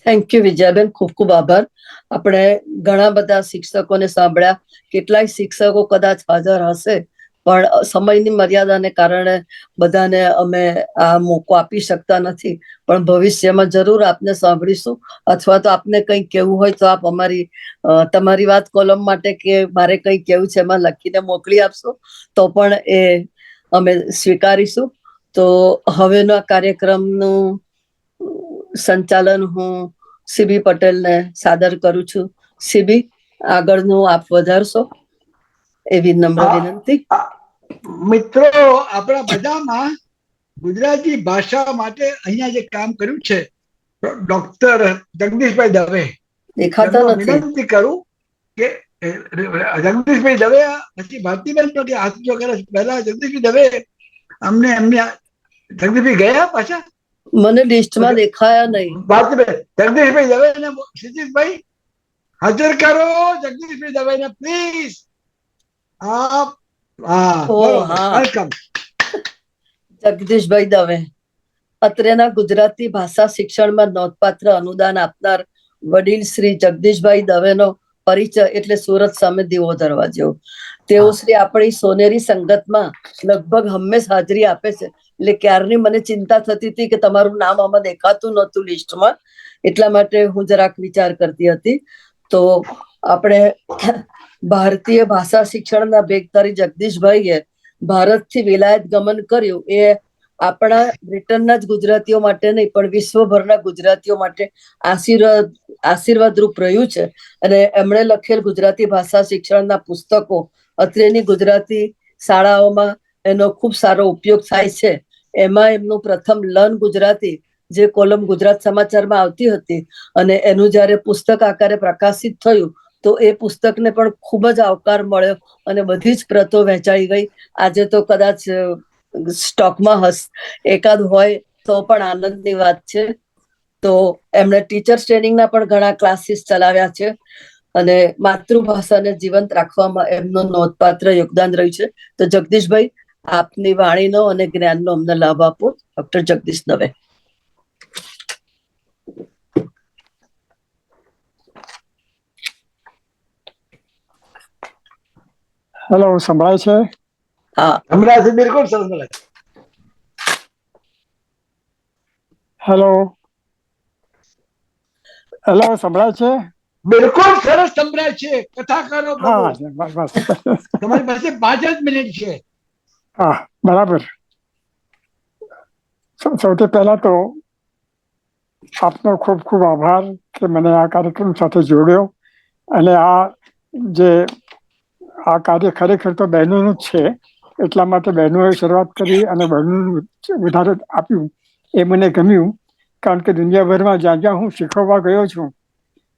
થેન્ક યુ વિજયાબેન, ખૂબ ખૂબ આભાર. આપણે ઘણા બધા શિક્ષકોને સાંભળ્યા, કેટલાય શિક્ષકો કદાચ હાજર હશે પણ સમયની મર્યાદાને કારણે બધાને અમે આ મોકો આપી શકતા નથી, પણ ભવિષ્યમાં જરૂર આપને સાંભળીશું. અથવા તો આપને કંઈક કહેવું હોય તો આપ તમારી વાત કોલમ માટે કે મારે કંઈક કહેવું છે એમાં લખીને મોકલી આપશો તો પણ એ અમે સ્વીકારીશું. તો હવેનો કાર્યક્રમનું સંચાલન હું CB પટેલને સાદર કરું છું. CB, આગળનું આપ વધારશો એવી નમ્ર વિનંતી. મિત્રો, આપણા બધામાં ગુજરાતી ભાષા માટે અહીંયા જે કામ કર્યું છે ડોક્ટર જગદીશભાઈ દવે, દેખાતા નથી. વિનંતી કરું કે જગદીશભાઈ દવે પછી ભારતીબેન તો હાથ જો કરે. પહેલા જગદીશભાઈ દવે અમને જગદીશભાઈ ગયા પાછા મને લિસ્ટમાં દેખાયા નહીં. ભારતીબેન, જગદીશભાઈ દવે ને ક્ષિતિજભાઈ હાજર કરો. જગદીશભાઈ દવે ને પ્લીઝ. વેલકમ. જગદીશભાઈ દવે અત્રેના ગુજરાતી ભાષા શિક્ષણમાં નોંધપાત્ર અનુદાન આપનાર વડીલ શ્રી જગદીશભાઈ દવેનો પરિચય એટલે સુરત સામે દીવો ધરવા જેવો. તેઓ શ્રી આપણી સોનેરી સંગતમાં લગભગ હંમેશા હાજરી આપે છે. એટલે ક્યારની મને ચિંતા થતી હતી કે તમારું નામ આમાં દેખાતું નહોતું લિસ્ટમાં, એટલા માટે હું જરાક વિચાર કરતી હતી. તો આપણે ભારતીય ભાષા શિક્ષણના ભેખધારી જગદીશભાઈએ ભારતથી વિલાયત ગમન કર્યું એ આપણા બ્રિટનના જ ગુજરાતીઓ માટે નહીં પણ વિશ્વભરના ગુજરાતીઓ માટે આશીર્વાદરૂપ રહ્યું છે. અને એમણે લખેલ ગુજરાતી ભાષા શિક્ષણના પુસ્તકો અત્રેની ગુજરાતી શાળાઓમાં એનો ખૂબ સારો ઉપયોગ થાય છે. એમાં એમનું પ્રથમ લર્ન ગુજરાતી જે કોલમ ગુજરાત સમાચારમાં આવતી હતી અને એનું જ્યારે પુસ્તક આકારે પ્રકાશિત થયું તો એ પુસ્તકને પણ ખૂબ જ આવકાર મળ્યો અને બધી જ પ્રતો વહેંચાઈ ગઈ. આજે તો કદાચ સ્ટોકમાં એકાદ હોય તો પણ આનંદની વાત છે. તો એમણે ટીચર્સ ટ્રેનિંગના પણ ઘણા ક્લાસીસ ચલાવ્યા છે અને માતૃભાષાને જીવંત રાખવામાં એમનું નોંધપાત્ર યોગદાન રહ્યું છે. તો જગદીશભાઈ, આપની વાણીનો અને જ્ઞાનનો અમને લાભ આપો. ડોક્ટર જગદીશ દવે. હેલો, સંભળાય છે? હા, સંભળાય છે, બિલકુલ સંભળાય. હેલો, હેલો, સંભળાય છે? બિલકુલ સરસ સંભળાય છે. કથાકારો હા, પ્રભુ, બસ. તમારી પાસે 5 જ મિનિટ છે. હા, બરાબર. સૌથી પહેલા તો આપનો ખૂબ ખૂબ આભાર કે મને આ કાર્યક્રમ સાથે જોડ્યો. અને આ કાર્ય ખરેખર તો બહેનોનું જ છે, એટલા માટે બહેનોએ શરૂઆત કરી અને બહેનોનું વધારે આપ્યું એ મને ગમ્યું. કારણ કે દુનિયાભરમાં જ્યાં જ્યાં હું શીખવવા ગયો છું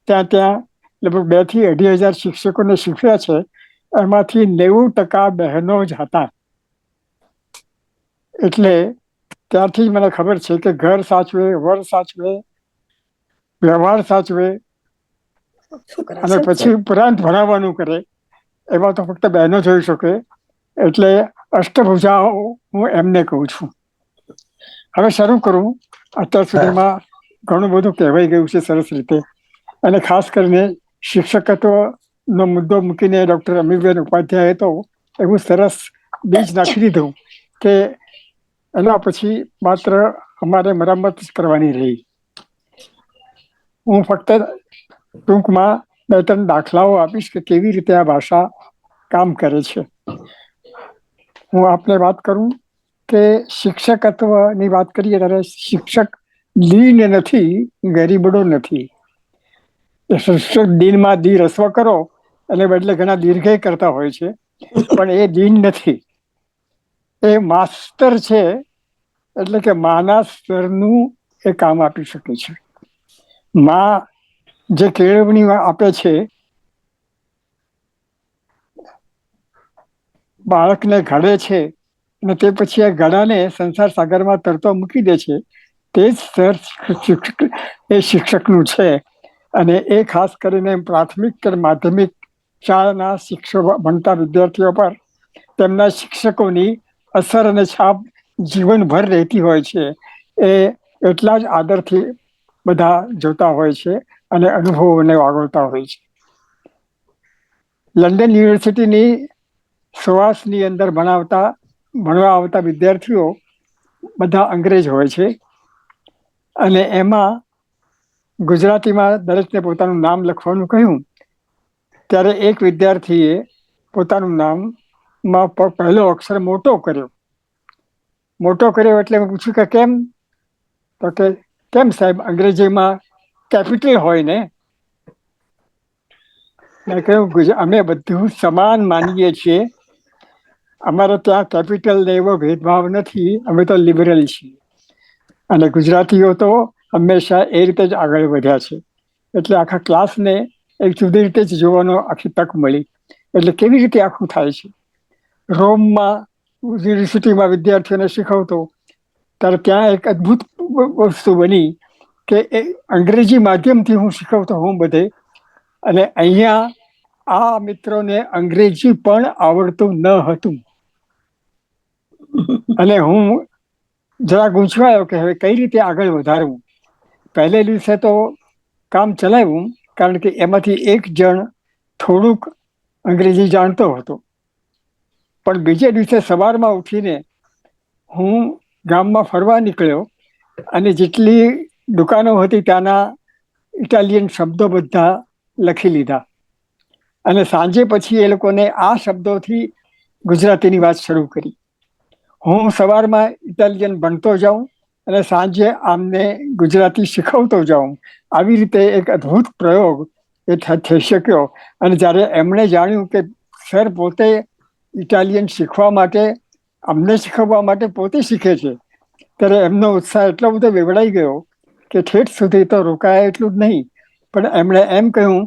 ત્યાં લગભગ 2,000 થી 2,500 શિક્ષકોને શીખ્યા છે. એમાંથી 90% બહેનો જ હતા. એટલે ત્યારથી મને ખબર છે કે ઘર સાચવે, વર સાચવે, વ્યવહાર સાચવે અને પછી ઉપરાંત ભણાવવાનું કરે, એમાં તો ફક્ત બહેનો જોઈ શકે. એટલે અષ્ટભુજા હું એમને કહું છું. હવે શરૂ કરું. અત્યાર સુધીમાં ઘણું બધું કહેવાઈ ગયું છે સરસ રીતે. અને ખાસ કરીને શિક્ષકત્વનો મુદ્દો મૂકીને ડૉક્ટર અમીબેન ઉપાધ્યાયે તો એવું સરસ બીજ નાખી દીધું કે એના પછી માત્ર અમારે મરામત જ કરવાની રહી. હું ફક્ત ટૂંકમાં 2-3 દાખલાઓ આપીશ કે કેવી રીતે આ ભાષા કામ કરે છે. હું આપને વાત કરું કે શિક્ષકત્વની વાત કરીએ ત્યારે શિક્ષક દીન નથી, ગરીબડો નથી. શિક્ષક દીનમાં દી રસ્વ કરો અને બદલે ઘણા દીર્ઘય કરતા હોય છે, પણ એ દીન નથી. એ માસ્તર છે. એટલે કે માના સ્તરનું એ કામ આપી શકે છે. માં જે કેળવણી આપે છે, બાળકને ઘડે છે અને તે પછી આ ઘડાને સંસાર સાગરમાં તરતો મૂકી દે છે, તે જ સ્તર એ શિક્ષકનું છે. અને એ ખાસ કરીને પ્રાથમિક કે માધ્યમિક શાળાના શિક્ષકો ભણતા વિદ્યાર્થીઓ પર તેમના શિક્ષકોની અસર અને છાપ જીવનભર રહેતી હોય છે. એ એટલા જ આદરથી બધા જોતા હોય છે અને અનુભવોને વાગોળતા હોય છે. લંડન યુનિવર્સિટીની સવાસની અંદર ભણવા આવતા વિદ્યાર્થીઓ બધા અંગ્રેજ હોય છે. અને એમાં ગુજરાતીમાં દરેકને પોતાનું નામ લખવાનું કહ્યું ત્યારે એક વિદ્યાર્થીએ પોતાનું નામમાં પહેલો અક્ષર મોટો કર્યો. એટલે મેં પૂછ્યું કે કેમ? તો કે કેમ સાહેબ, અંગ્રેજીમાં કેપિટલ હોય ને. મેં કહ્યું અમે બધું સમાન માનીએ છીએ, અમારે ત્યાં કેપિટલ ને એવો ભેદભાવ નથી, અમે તો લિબરલ છીએ. અને ગુજરાતીઓ તો હંમેશા એ રીતે જ આગળ વધ્યા છે. એટલે આખા ક્લાસને એક જુદી રીતે જ જોવાનો આખી તક મળી. એટલે કેવી રીતે આખું થાય છે. રોમમાં યુનિવર્સિટીમાં વિદ્યાર્થીઓને શીખવતો ત્યારે ત્યાં એક અદ્ભુત વસ્તુ બની કે એ અંગ્રેજી માધ્યમથી હું શીખવતો હું બધે, અને અહીંયા આ મિત્રોને અંગ્રેજી પણ આવડતું ન હતું. અને હું જરા ગૂંચવાયો કે હવે કઈ રીતે આગળ વધારવું. પહેલે દિવસે તો કામ ચલાવ્યું, કારણ કે એમાંથી એક જણ થોડુંક અંગ્રેજી જાણતો હતો. પણ બીજે દિવસે સવારમાં ઉઠીને હું ગામમાં ફરવા નીકળ્યો અને જેટલી દુકાનો હતી ત્યાંના ઇટાલિયન શબ્દો બધા લખી લીધા. અને સાંજે પછી એ લોકોને આ શબ્દોથી ગુજરાતીની વાત શરૂ કરી. હું સવારમાં ઇટાલિયન ભણતો જાઉં અને સાંજે આમને ગુજરાતી શીખવતો જાઉં. આવી રીતે એક અદ્ભુત પ્રયોગ એ થઈ શક્યો. અને જ્યારે એમણે જાણ્યું કે સર પોતે ઇટાલિયન શીખવા માટે, અમને શીખવવા માટે પોતે શીખે છે, ત્યારે એમનો ઉત્સાહ એટલો બધો વેવડાઈ ગયો કે ઠેઠ સુધી તો રોકાયા એટલું જ નહીં, પણ એમણે એમ કહ્યું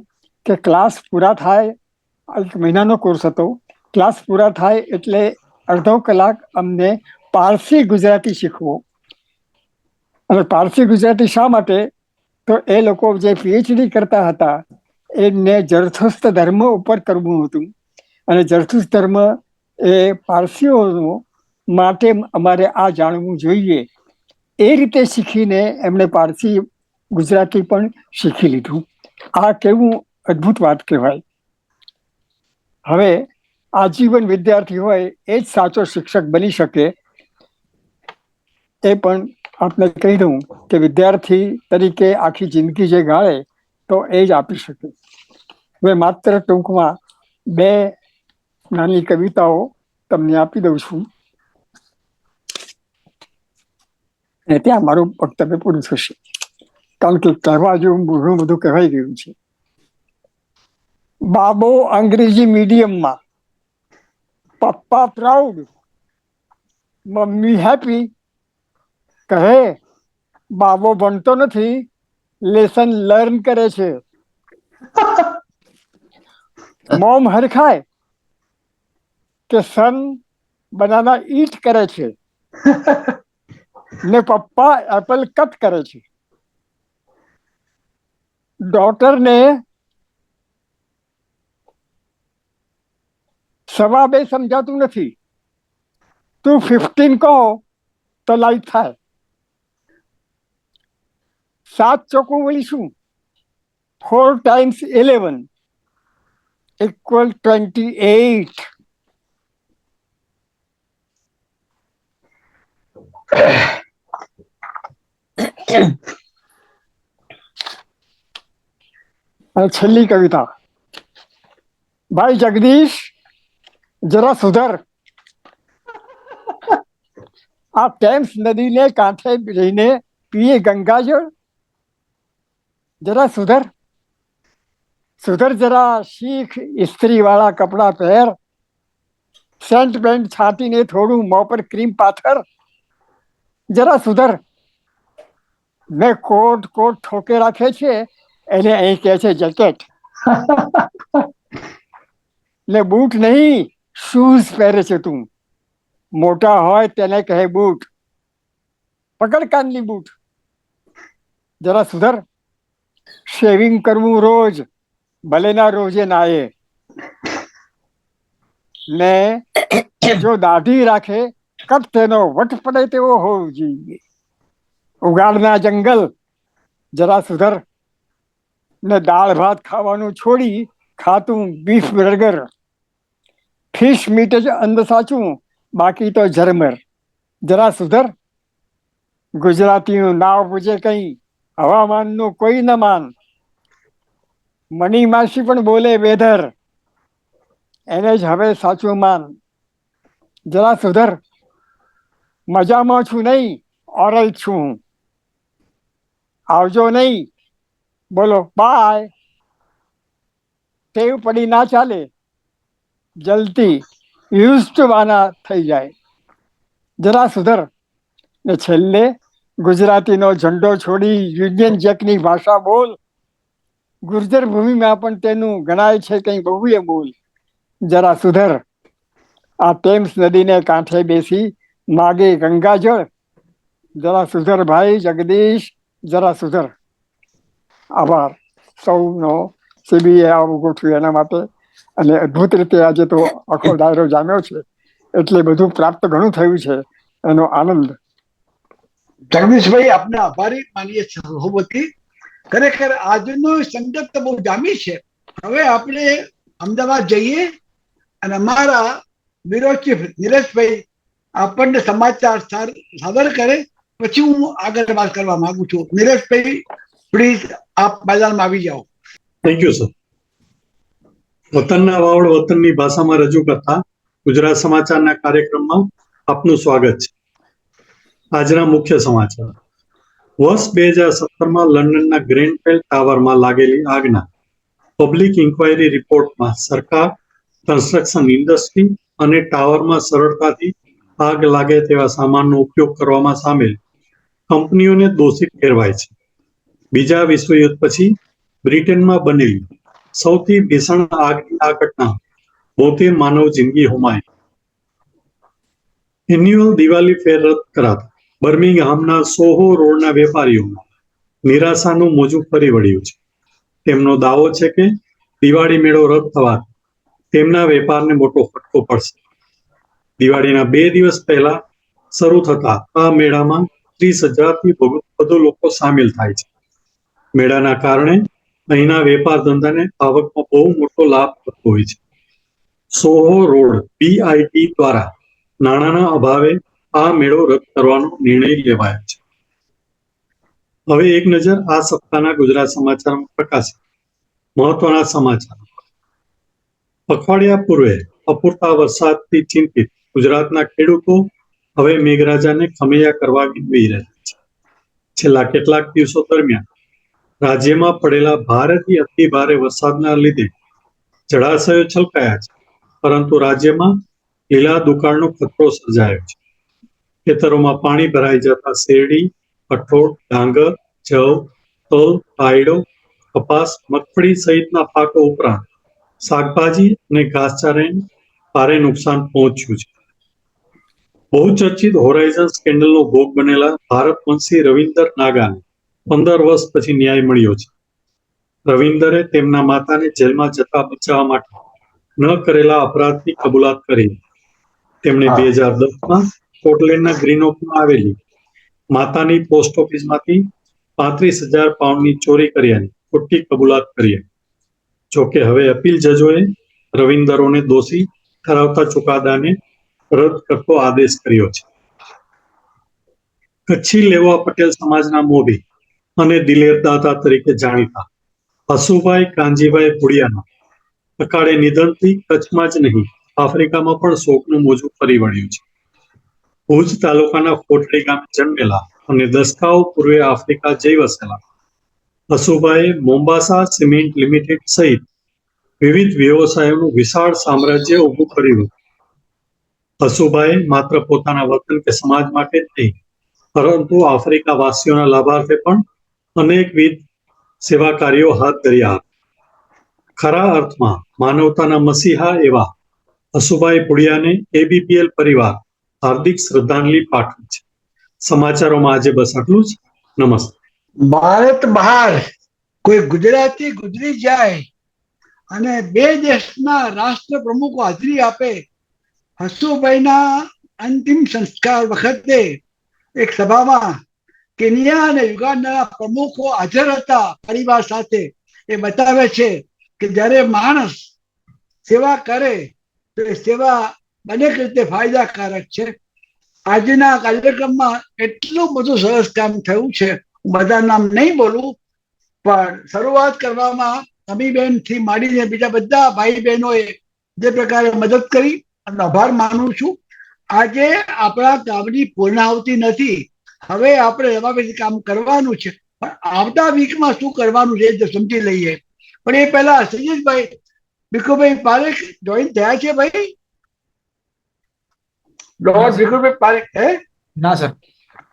કે ક્લાસ પૂરા થાય, 1 મહિનાનો કોર્સ હતો, ક્લાસ પૂરા થાય એટલે અડધો કલાક અમને પારસી ગુજરાતી શીખવો. અને પારસી ગુજરાતી શા માટે? તો એ લોકો જે પીએચડી કરતા હતા એમને જરથુસ્ત ધર્મ ઉપર કરવું હતું, અને જરથુસ્ત ધર્મ એ પારસીઓ માટે અમારે આ જાણવું જોઈએ. એ રીતે શીખીને એમણે પારસી ગુજરાતી પણ શીખી લીધું. આ કેવું અદ્ભુત વાત કહેવાય. હવે આજીવન વિદ્યાર્થી હોય એ જ સાચો શિક્ષક બની શકે. એ પણ આપણે કહી દઉં કે વિદ્યાર્થી તરીકે આખી જિંદગી જે ગાળે તો એ જ આપી શકે. હવે માત્ર ટૂંકમાં 2 નાની કવિતાઓ તમને આપી દઉં છું, અને ત્યાં મારું વક્તવ્ય પૂરું થશે, કારણ કે કહેવા જેવું ઘણું બધું કહેવાઈ ગયું છે. બાબો અંગ્રેજી મીડિયમમાં, પપ્પા પ્રાઉડ, મમ્મી હેપી. કહે બાબો ભણતો નથી, લેસન લર્ન કરે છે. મોમ હરખાય કે સન બનાના ઈટ કરે છે, ને પપ્પા એપલ કટ કરે છે. ડોટરને 2.25 સમજાતું નથી, તું 15 કહો તો લાઈટ થાય. 7 ચોકું વળી શું? 4 × 11 = 28. અને છેલ્લી કવિતા, ભાઈ જગદીશ જરા સુધર. આ ટેમ્સ નદીને કાંઠે રહીને પીએ ગંગાજળ. જરા સુધર, સુધર જરા, શીખ ઇસ્ત્રી વાળા કપડા પહેર, સેન્ટ બેન્ટ છાંટીને થોડું મોં પર ક્રીમ પાથર. જરા સુધર. મેં કોટ ઠોકે રાખે છે, એને અહીં કહે છે જેકેટ. ને બૂટ નહીં, શૂઝ પહેરે છે તું, મોટા હોય તેને કહે બૂટ. પકડ કાનની બૂટ. જરા સુધર. શેવિંગ કરવું રોજ, ભલે ના રોજે નાયે, ને જો દાઢી રાખે કટ તેનો વટ પડે તેવો હોવો જોઈએ. ઉગાડના જંગલ. જરા સુધર. ને દાળ ભાત ખાવાનું છોડી ખાતું બીફ બર્ગર. ફિશ મીટ જ અંધ સાચું, બાકી તો ઝરમર. જરા સુધર. ગુજરાતીનું નાવ પૂછે કઈ, હવામાનનું કોઈ ન માન. મની માસી પણ બોલે વેધર, એને જ હવે સાચું માન. જરા સુધર. મજામાં છું નહીં, ઓરલ છું. આવજો નહીં, બોલો બાય. ટેવ પડી ના ચાલે, જલ્દી યુઝ ટુ વાના થઈ જાય. જરા સુધર. ને છેલ્લે ગુજરાતીનો ઝંડો છોડી યુનિયન જેકની ભાષા બોલ. ગુર્જર ભૂમિમાં પણ તેનું ગણાય છે કંઈ બહુએ બોલ. જરા સુધર. આ ટેમ્સ નદીને કાંઠે બેસી માગે ગંગાજળ. જરા સુધર ભાઈ જગદીશ, જરા સુધર. આભાર સૌનો. સીબીએ આવું ગોઠવ્યું એના માટે, અને અદ્ભુત રીતે આજે તો આખો ડાયરો જામ્યો છે, એટલે બધું પ્રાપ્ત ઘણું થયું છે, એનો આનંદ. જગદીશભાઈ આપને આભારી માનીએ સહોબતી. ખરેખર આજનો સંગત તો બહુ જામી છે. હવે આપણે અમદાવાદ જઈએ અને અમારા બ્યુરો ચીફ નીરજભાઈ આપણને સમાચાર સાદર કરે, પછી હું આગળ વાત કરવા માંગુ છું. નીરજભાઈ પ્લીઝ આપ મેદાનમાં આવી જાઓ. Thank you sir. વતનના વાવડ વતનની ભાષામાં રજૂ કરતા ગુજરાત સમાચારના કાર્યક્રમમાં આપનું સ્વાગત છે. આજના મુખ્ય સમાચાર. વર્ષ 2017માં લંડનના ગ્રેનફેલ ટાવરમાં લાગેલી આગના પબ્લિક ઇન્ક્વાયરી રિપોર્ટમાં સરકાર, કન્સ્ટ્રક્શન ઇન્ડસ્ટ્રી અને ટાવરમાં સરળતાથી આગ લાગે તેવા સામાનનો ઉપયોગ કરવામાં સામેલ કંપનીઓને દોષિત ઠેરવાય છે. બીજા વિશ્વયુદ્ધ પછી બ્રિટનમાં બનેલી સૌથી ભીષણ આગની આ ઘટના 72 માનવ જિંદગી હોમાઈ. એન્યુઅલ દિવાળી ફેર રદ કરાતા બર્મિંગહામના સોહો રોડના વેપારીઓમાં નિરાશાનું મોજું ફરી વળ્યું છે. તેમનો દાવો છે કે દિવાળી મેળો રદ થવાથી તેમના વેપારને મોટો ફટકો પડશે. દિવાળીના 2 દિવસ પહેલા શરૂ થતા આ મેળામાં 30,000થી વધુ લોકો સામેલ થાય છે. મેળાના કારણે અહીંના વેપાર ધંધાને આવકમાં બહુ મોટો લાભ થતો હોય છે. સોહો રોડ BIT દ્વારા નાણાંના અભાવે આ મેળો રદ કરવાનો નિર્ણય લેવાયો છે. હવે એક નજર આ સપ્તાહના ગુજરાત સમાચારમાં પ્રકાશિત મહત્વના સમાચાર. પખવાડિયા પૂર્વે અપૂરતા વરસાદથી ચિંતિત ગુજરાતના ખેડૂતો હવે મેઘરાજાને ખમૈયા કરવા વિનવી રહ્યા છે. છેલ્લા કેટલાક દિવસો દરમિયાન રાજ્યમાં પડેલા ભારેથી અતિ ભારે વરસાદના લીધે જળાશયો છલકાયા છે, પરંતુ રાજ્યમાં લીલા દુકાળનો ખતરો સર્જાયો છે. ખેતરોમાં પાણી ભરાઈ જતા શેરડી, કઠોળ, ડાંગર, જવ, તલ, રાયડો, કપાસ, મગફળી સહિતના પાકો ઉપરાંત શાકભાજી અને ઘાસચારાને ભારે નુકસાન પહોંચ્યું છે. બહુચર્ચિત હોરાઇઝન સ્કેન્ડલનો ભોગ બનેલા ભારતવંશી રવિન્દર નાગાને 15 વર્ષ પછી ન્યાય મળ્યો છે. રવિન્દરે તેમના માતાને જેલમાં જતા બચાવવા માટે ન કરેલા અપરાધની કબૂલાત કરી. તેમણે 2010માં સ્કોટલેન્ડના ગ્રીનઓકમાં આવેલી માતાની પોસ્ટ ઓફિસમાંથી 35,000 પાઉન્ડની ચોરી કર્યાની ખોટી કબૂલાત કરી. જોકે હવે અપીલ જજોએ રવિન્દરોને દોષી ઠરાવતા ચુકાદાને રદ કરતો આદેશ કર્યો છે. કચ્છી લેવા પટેલ સમાજના મોભી અને દિલેર દાતા તરીકે જાણીતા હસુભાઈ કાનજીભાઈ ભુડિયાના અકાળે નિધનથી કચ્છમાં જ નહીં આફ્રિકામાં પણ શોકનું મોજું ફરી વળ્યું છે. ભુજ તાલુકાના કોટડી ગામે જન્મેલા અને દસકાઓ પૂર્વે આફ્રિકા જઈ વસેલા હસુભાઈએ મોમ્બાસા સિમેન્ટ લિમિટેડ સહિત વિવિધ વ્યવસાયોનું વિશાળ સામ્રાજ્ય ઊભું કર્યું. હસુભાઈએ માત્ર પોતાના વતન કે સમાજ માટે જ નહીં, પરંતુ આફ્રિકા વાસીઓના લાભાર્થે પણ અનેકવિધ સેવા કાર્યો હાથ ધર્યા હતા. ખરા અર્થમાં માનવતાના મસીહા એવા હસુભાઈ ભુડિયાને ABPL પરિવાર હાર્દિક શ્રદ્ધાંજલિ પાઠવે છે. સમાચારોમાં આજે બસ આટલું જ. નમસ્તે. ભારત બહાર કોઈ ગુજરાતી ગુજરી જાય અને 2 દેશના રાષ્ટ્ર પ્રમુખો હાજરી આપે. હસુભાઈના અંતિમ સંસ્કાર વખતે એક સભામાં કેન્યા અને યુગાન્ડાના પ્રમુખો હાજર હતા પરિવાર સાથે. એ બતાવે છે કે જ્યારે માણસ સેવા કરે તો એ સેવા અનેક રીતે ફાયદાકારક છે. આજના કાર્યક્રમમાં એટલું બધું સરસ કામ થયું છે, હું બધા નામ નહીં બોલું, પણ શરૂઆત કરવામાં અમીબેન થી માંડીને બીજા બધા ભાઈ બહેનોએ જે પ્રકારે મદદ કરી અને આભાર માનું છું. આજે આપણા કામની પૂર્ણાહુતિ નથી, હવે આપણે એમાં પછી કામ કરવાનું છે, પણ આવતા વીકમાં શું કરવાનું છે એ સમજી લઈએ. પણ એ પહેલા સૈયદભાઈ ભીખુભાઈ પારેખ જોઈન થયા છે. ભાઈ ડોક્ટર ભીખુભાઈ પારેખ ના સર,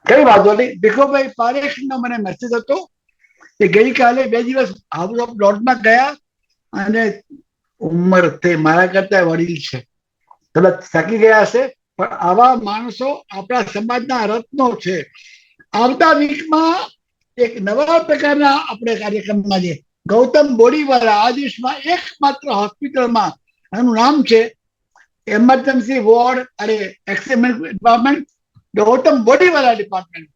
કઈ વાંધો નહીં. ભીખુભાઈ પારેખ નો મને મેસેજ હતો કે ગઈકાલે 2 દિવસ હાઉસ ઓફ લોર્ડમાં ગયા અને ઉંમર તે મારા કરતા વડીલ છે, કદાચ થાકી ગયા હશે, પણ આવા માણસો આપણા સમાજના રત્નો છે. આવતા વીકમાં એક નવા પ્રકારના આપણે કાર્યક્રમમાં છે. ગૌતમ બોડીવાલા આ દેશમાં એકમાત્ર હોસ્પિટલમાં, એનું નામ છે એમરજન્સી વોર્ડ અને accident department, Gautam Bodiwala department.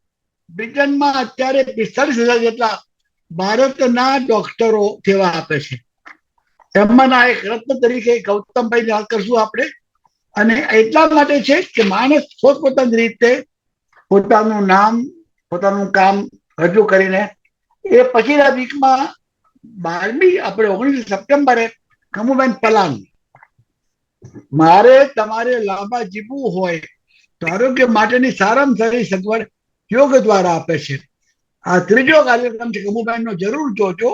બ્રિટનમાં અત્યારે 45,000 જેટલા ભારતના ડોક્ટરો સેવા આપે છે. એમાંના એક રત્ન તરીકે ગૌતમભાઈ યાદ કરશું આપણે. અને એટલા માટે છે કે માણસ પોતપોતાની રીતે પોતાનું નામ, પોતાનું કામ રજૂ કરીને એ પછીના વીકમાં 12મી આપણે 19 સપ્ટેમ્બરે કમુબેન પલાન, મારે તમારે લાંબા જીવવું હોય તો આરોગ્ય માટેની સારામાં સારી સગવડ યોગ દ્વારા આપે છે. આ 3જો કાર્યક્રમ છે, કમુબેનનો જરૂર જોજો.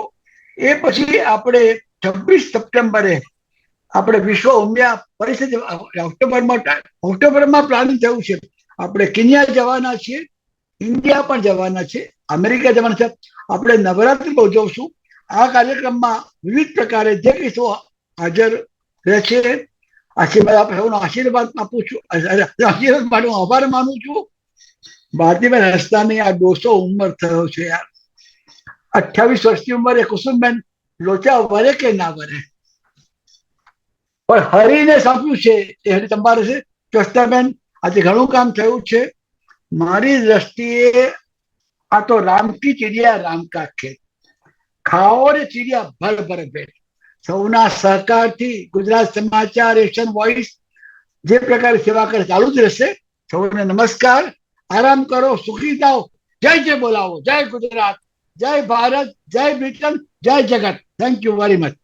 એ પછી આપણે 26 સપ્ટેમ્બરે આપણે વિશ્વ ઉમિયા પરિષદ ઓક્ટોબરમાં પ્લાનિંગ થયું છે. આપણે કેન્યા જવાના છીએ, ઇન્ડિયા પણ જવાના છે, અમેરિકા જવાના છે. આપણે નવરાત્રિ ઉજવશું. આ કાર્યક્રમમાં વિવિધ પ્રકારે જે કિસ્સો હાજર રહે છે. આશીર્વાદ આપણે સૌનો આશીર્વાદ આપું છું. આશીર્વાદ માટે હું આભાર માનું છું. ભારતીબેન હસનાની આ 200 ઉંમર થયો છે યાર. 28 વર્ષની ઉંમરે કુસુમબેન લોચા વરે કે ના વરે, પણ હરીને સાંપ્યું છે એ હરી તમારે છે. ચોસ્તાબેન આજે ઘણું કામ થયું છે. મારી દ્રષ્ટિએ આ તો રામ કી ચિડિયા રામ કા ખેત, ખાઓ રે ચિડિયા ભર ભર પેટ. સૌના સહકારથી ગુજરાત સમાચાર, એશિયન વોઇસ જે પ્રકારે સેવા કરે ચાલુ જ રહેશે. સૌને નમસ્કાર. આરામ કરો, સુખી થાઓ. જય જય બોલાવો. જય ગુજરાત, જય ભારત, જય બ્રિટન, જય જગત. Thank you very much.